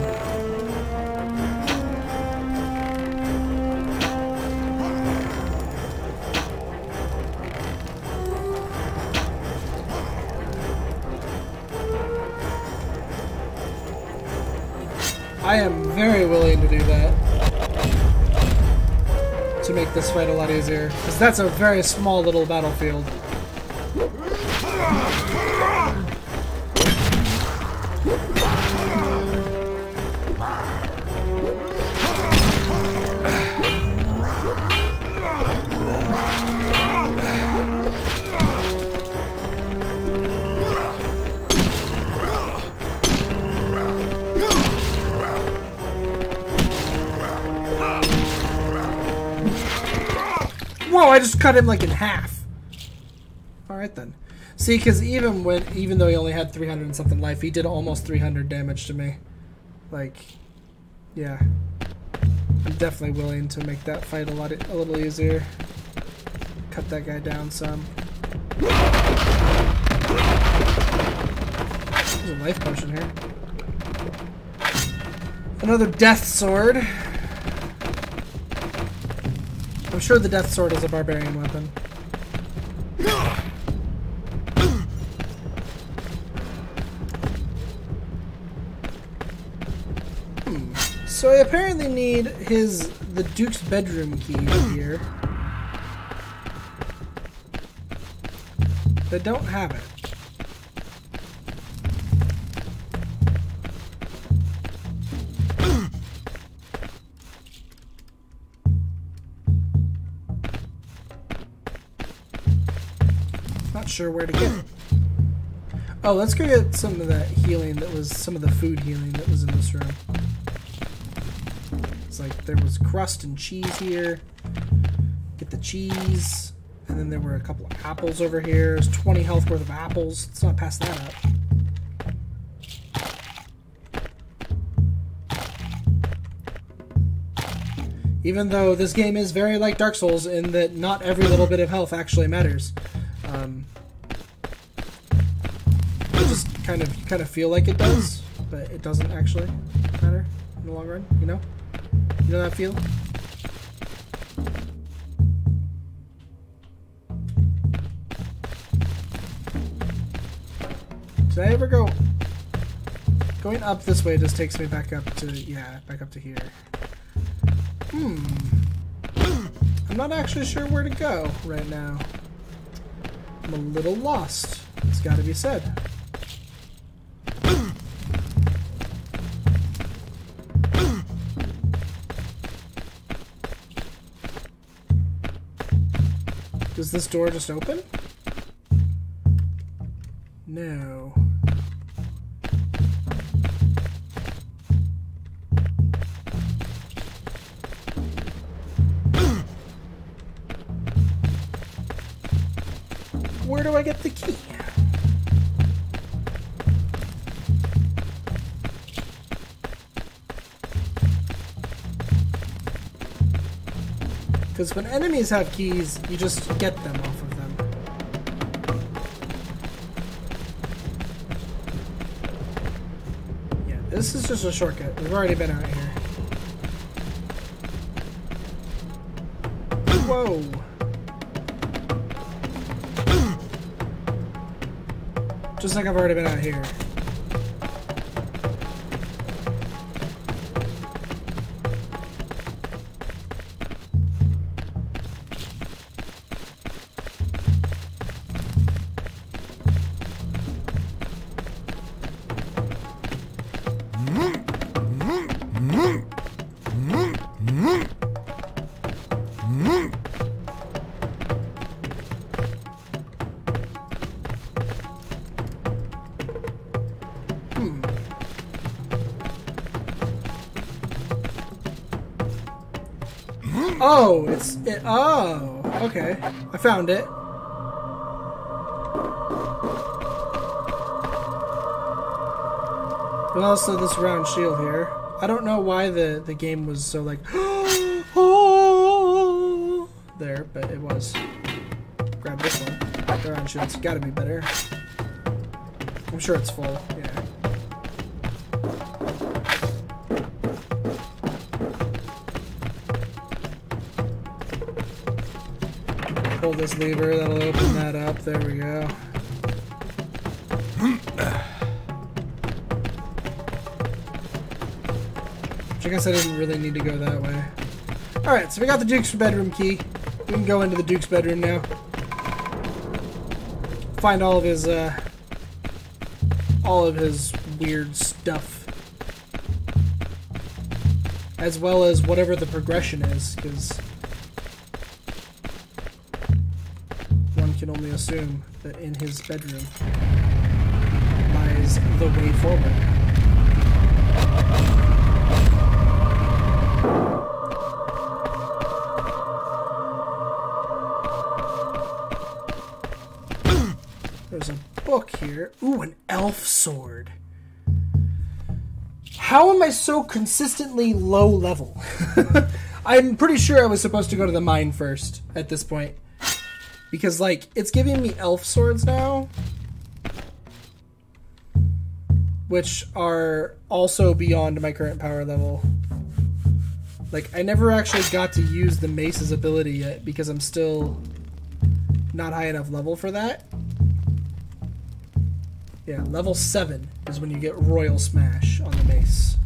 Speaker 1: I am very willing to do that to make this fight a lot easier, because that's a very small little battlefield. Whoa, I just cut him like in half. Alright then. See, because even though he only had 300 and something life, he did almost 300 damage to me. Like, yeah. I'm definitely willing to make that fight a little easier. Cut that guy down some. There's a life potion here. Another death sword. I'm sure the death sword is a barbarian weapon. So I apparently need the Duke's bedroom key here. But I don't have it. Not sure where to get it. Oh, let's go get some of that healing that was, some of the food healing that was in this room. It's like there was crust and cheese here. Get the cheese. And then there were a couple of apples over here. There's 20 health worth of apples. Let's not pass that up. Even though this game is very like Dark Souls in that not every little bit of health actually matters. It just kind of feel like it does, but it doesn't actually matter in the long run, you know? You know that feel? Did I ever go... Going up this way just takes me back up to... Yeah, back up to here. I'm not actually sure where to go right now. I'm a little lost. It's gotta be said. Does this door just open? No. Where do I get the key? Because when enemies have keys, you just get them off of them. Yeah, this is just a shortcut. We've already been out here. Whoa! Just like I've already been out here. Oh, oh, okay. I found it. And also this round shield here. I don't know why the game was so like there, but it was. Grab this one. The round shield's gotta be better. I'm sure it's full, yeah. Pull this lever, that'll open that up. There we go. Which I guess I didn't really need to go that way. Alright, so we got the Duke's bedroom key. We can go into the Duke's bedroom now. Find all of his weird stuff. As well as whatever the progression is, because one can only assume that in his bedroom lies the way forward. There's a book here. Ooh, an elf sword. How am I so consistently low level? I'm pretty sure I was supposed to go to the mine first at this point. Because, like, it's giving me elf swords now. Which are also beyond my current power level. Like, I never actually got to use the mace's ability yet because I'm still not high enough level for that. Yeah, level 7 is when you get Royal Smash on the mace.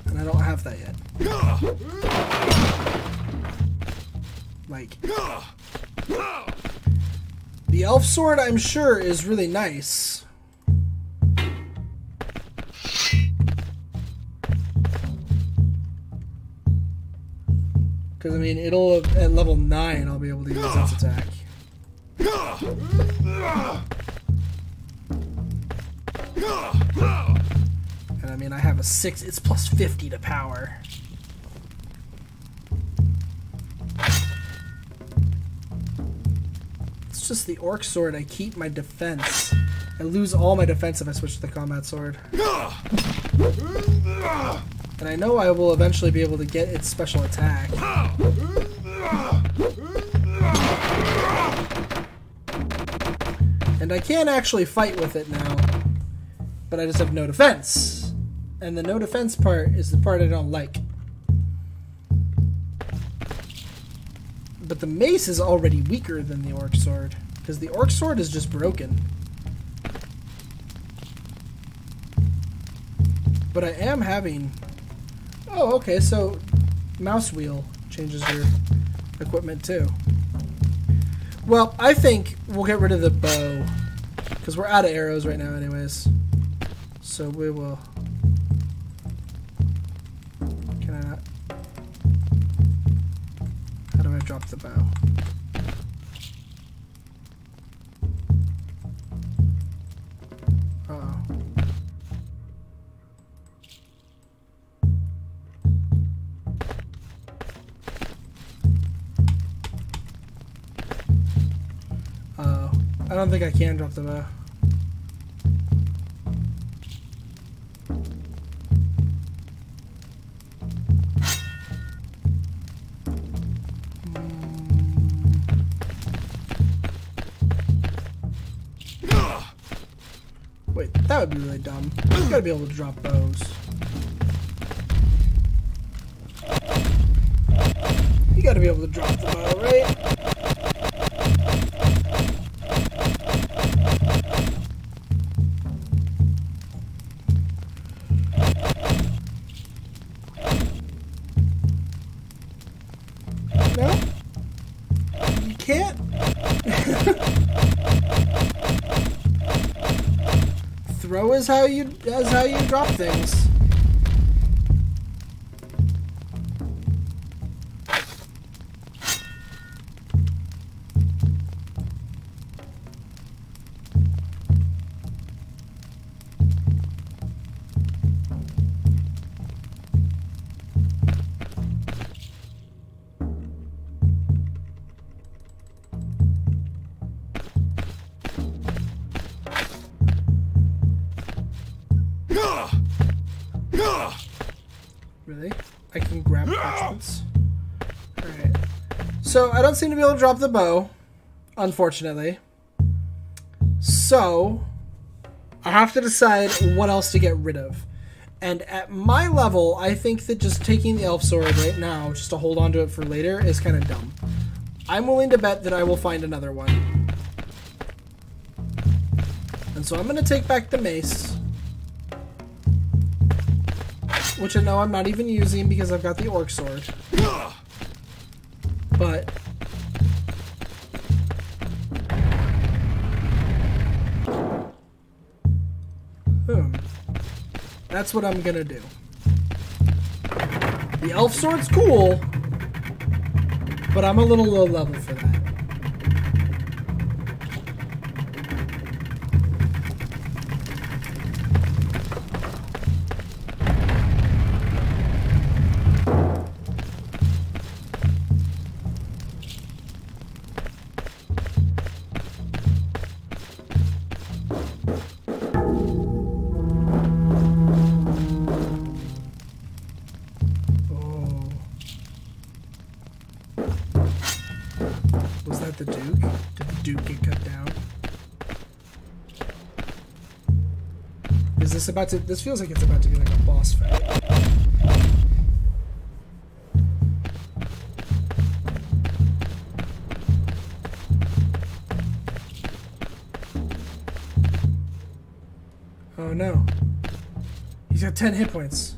Speaker 1: And I don't have that yet. Like, the elf sword, I'm sure, is really nice. Because, I mean, it'll, at level 9, I'll be able to use its attack. And, I mean, I have a 6. It's plus 50 to power. It's just the Orc Sword. I keep my defense. I lose all my defense if I switch to the Combat Sword. And I know I will eventually be able to get its special attack. And I can actually fight with it now. But I just have no defense. And the no defense part is the part I don't like. But the mace is already weaker than the Orc Sword. Because the Orc Sword is just broken. But I am having... Oh, okay, so mouse wheel changes your equipment too. Well, I think we'll get rid of the bow. Because we're out of arrows right now anyways. So we will... Can I not... How do I drop the bow? Uh-oh. Uh-oh. I don't think I can drop the bow. Wait, that would be really dumb. You gotta be able to drop bows. You gotta be able to drop the bow, right? No? You can't? Throw is how you drop things. Really? I can grab parchments. Alright. So, I don't seem to be able to drop the bow, unfortunately. So, I have to decide what else to get rid of. And at my level, I think that just taking the elf sword right now, just to hold on to it for later, is kind of dumb. I'm willing to bet that I will find another one. And so I'm going to take back the mace. Which I know I'm not even using because I've got the Orc Sword. But... That's what I'm gonna do. The Elf Sword's cool, but I'm a little low level for that. Was that the Duke? Did the Duke get cut down? Is this about to... This feels like it's about to be like a boss fight. Oh no. He's got 10 hit points.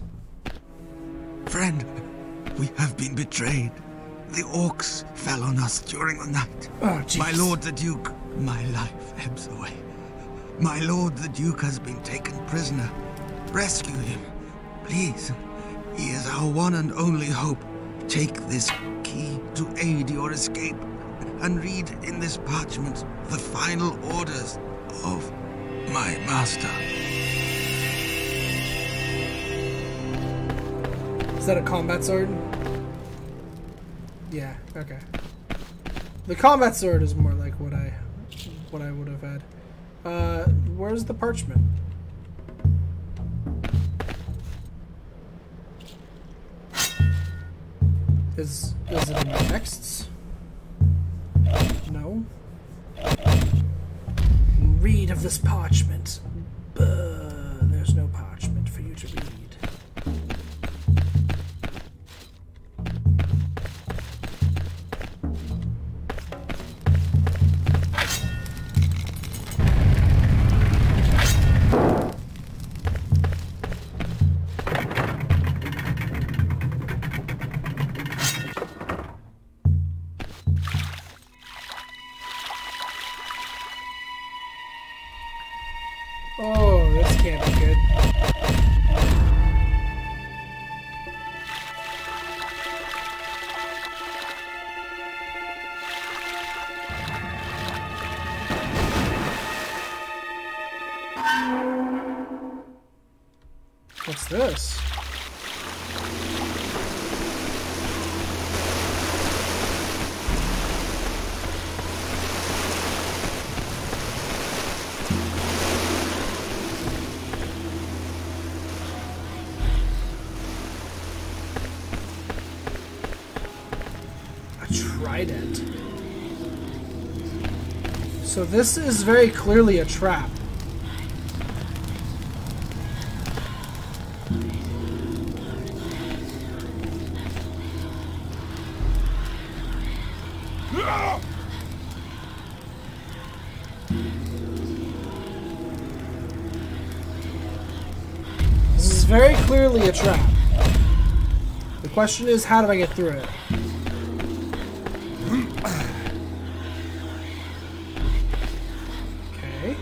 Speaker 3: Friend, we have been betrayed. The orcs fell on us during the night.
Speaker 1: Oh, jeez.
Speaker 3: My lord the Duke, my life ebbs away. My lord the Duke has been taken prisoner. Rescue him, please. He is our one and only hope. Take this key to aid your escape, and read in this parchment the final orders of my master.
Speaker 1: Is that a combat sword? Yeah, okay. The combat sword is more like what I would have had. Where's the parchment? Is it in the texts? No. Read of this parchment. There's no parchment for you to read. Oh, this can't be good. What's this? Trident. So this is very clearly a trap. This is very clearly a trap. The question is, how do I get through it? Okay.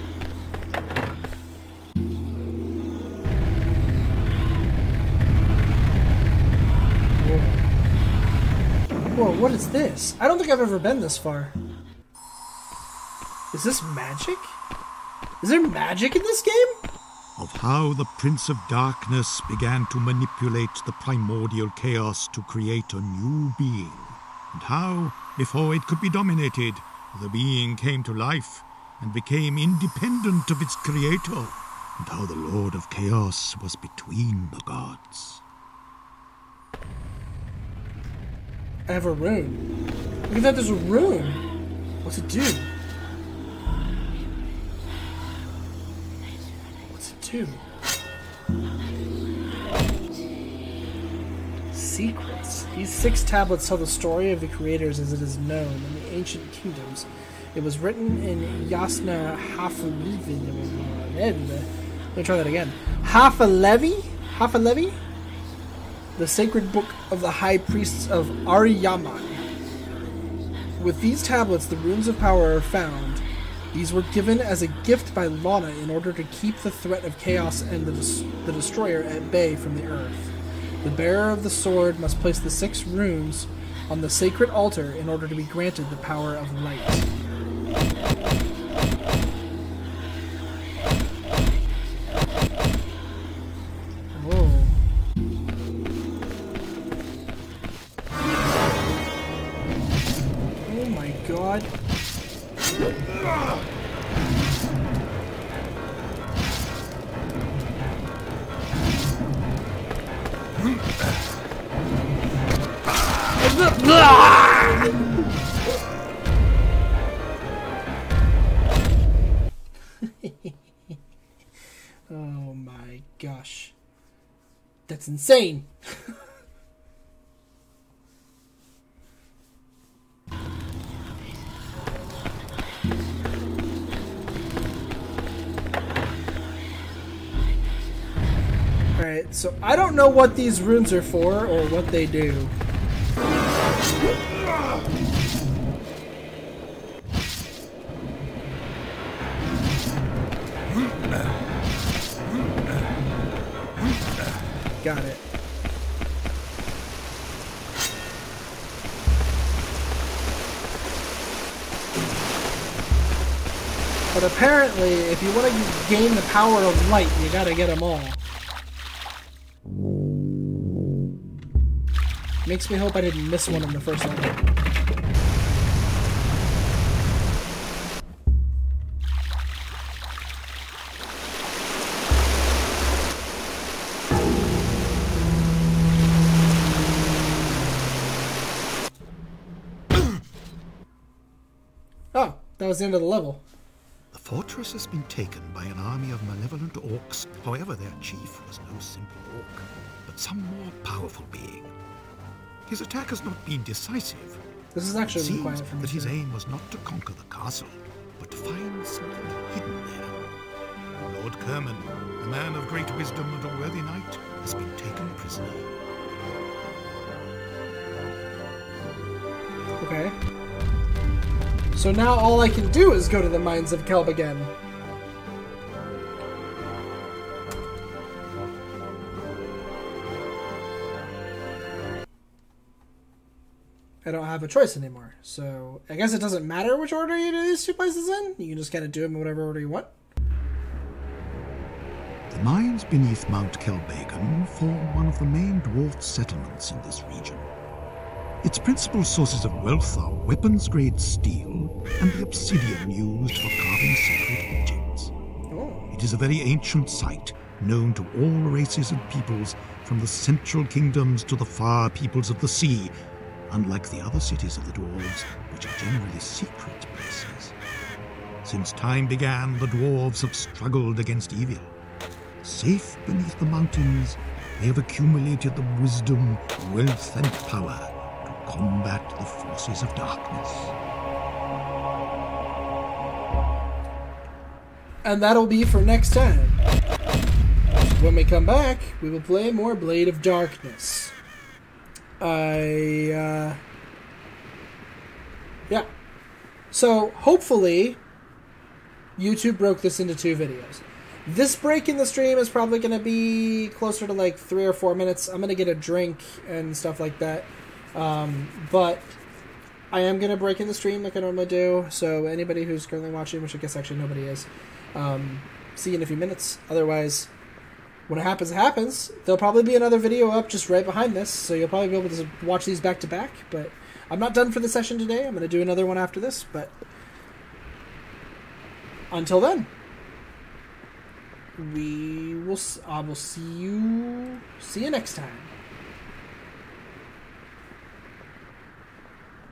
Speaker 1: Whoa, what is this? I don't think I've ever been this far. Is this magic? Is there magic in this game?
Speaker 2: Of how the Prince of Darkness began to manipulate the primordial chaos to create a new being, and how, before it could be dominated, the being came to life and became independent of its creator, and how the Lord of Chaos was between the gods.
Speaker 1: I have a rune. Look at that, there's a rune. What's it do? What's it do? Secrets. These 6 tablets tell the story of the creators as it is known in the ancient kingdoms. It was written in Yasna Hafalevi. Let me try that again. Hafalevi? The sacred book of the high priests of Aryaman. With these tablets, the runes of power are found. These were given as a gift by Lana in order to keep the threat of chaos and the destroyer at bay from the earth. The bearer of the sword must place the 6 runes on the sacred altar in order to be granted the power of light. God. Oh my gosh. That's insane. Alright, so I don't know what these runes are for or what they do. Got it. But apparently, if you want to gain the power of light, you gotta get them all. Makes me hope I didn't miss one in the first level. Oh, that was the end of the level.
Speaker 2: The fortress has been taken by an army of malevolent orcs. However, their chief was no simple orc, but some more powerful being. His attack has not been decisive.
Speaker 1: This is actually
Speaker 2: It seems
Speaker 1: quiet from
Speaker 2: that his
Speaker 1: here.
Speaker 2: aim was not to conquer the castle, but to find something hidden there. Lord Kerman, a man of great wisdom and a worthy knight, has been taken prisoner.
Speaker 1: Okay. So now all I can do is go to the Mines of Kelb again. I don't have a choice anymore. So I guess it doesn't matter which order you do these two places in. You can just kind of do them in whatever order you want.
Speaker 2: The mines beneath Mount Kelbagan form one of the main dwarf settlements in this region. Its principal sources of wealth are weapons-grade steel and the obsidian used for carving sacred objects.
Speaker 1: Oh.
Speaker 2: It is a very ancient site, known to all races and peoples, from the central kingdoms to the far peoples of the sea, unlike the other cities of the dwarves, which are generally secret places. Since time began, the dwarves have struggled against evil. Safe beneath the mountains, they have accumulated the wisdom, wealth, and power to combat the forces of darkness.
Speaker 1: And that'll be for next time. When we come back, we will play more Blade of Darkness. Yeah. So, hopefully, YouTube broke this into 2 videos. This break in the stream is probably going to be closer to like 3 or 4 minutes. I'm going to get a drink and stuff like that. But I am going to break in the stream like I normally do. So anybody who's currently watching, which I guess actually nobody is, see you in a few minutes. Otherwise, when it happens, it happens. There'll probably be another video up just right behind this. So you'll probably be able to watch these back to back. But I'm not done for the session today. I'm going to do another one after this. But until then, I will see you next time.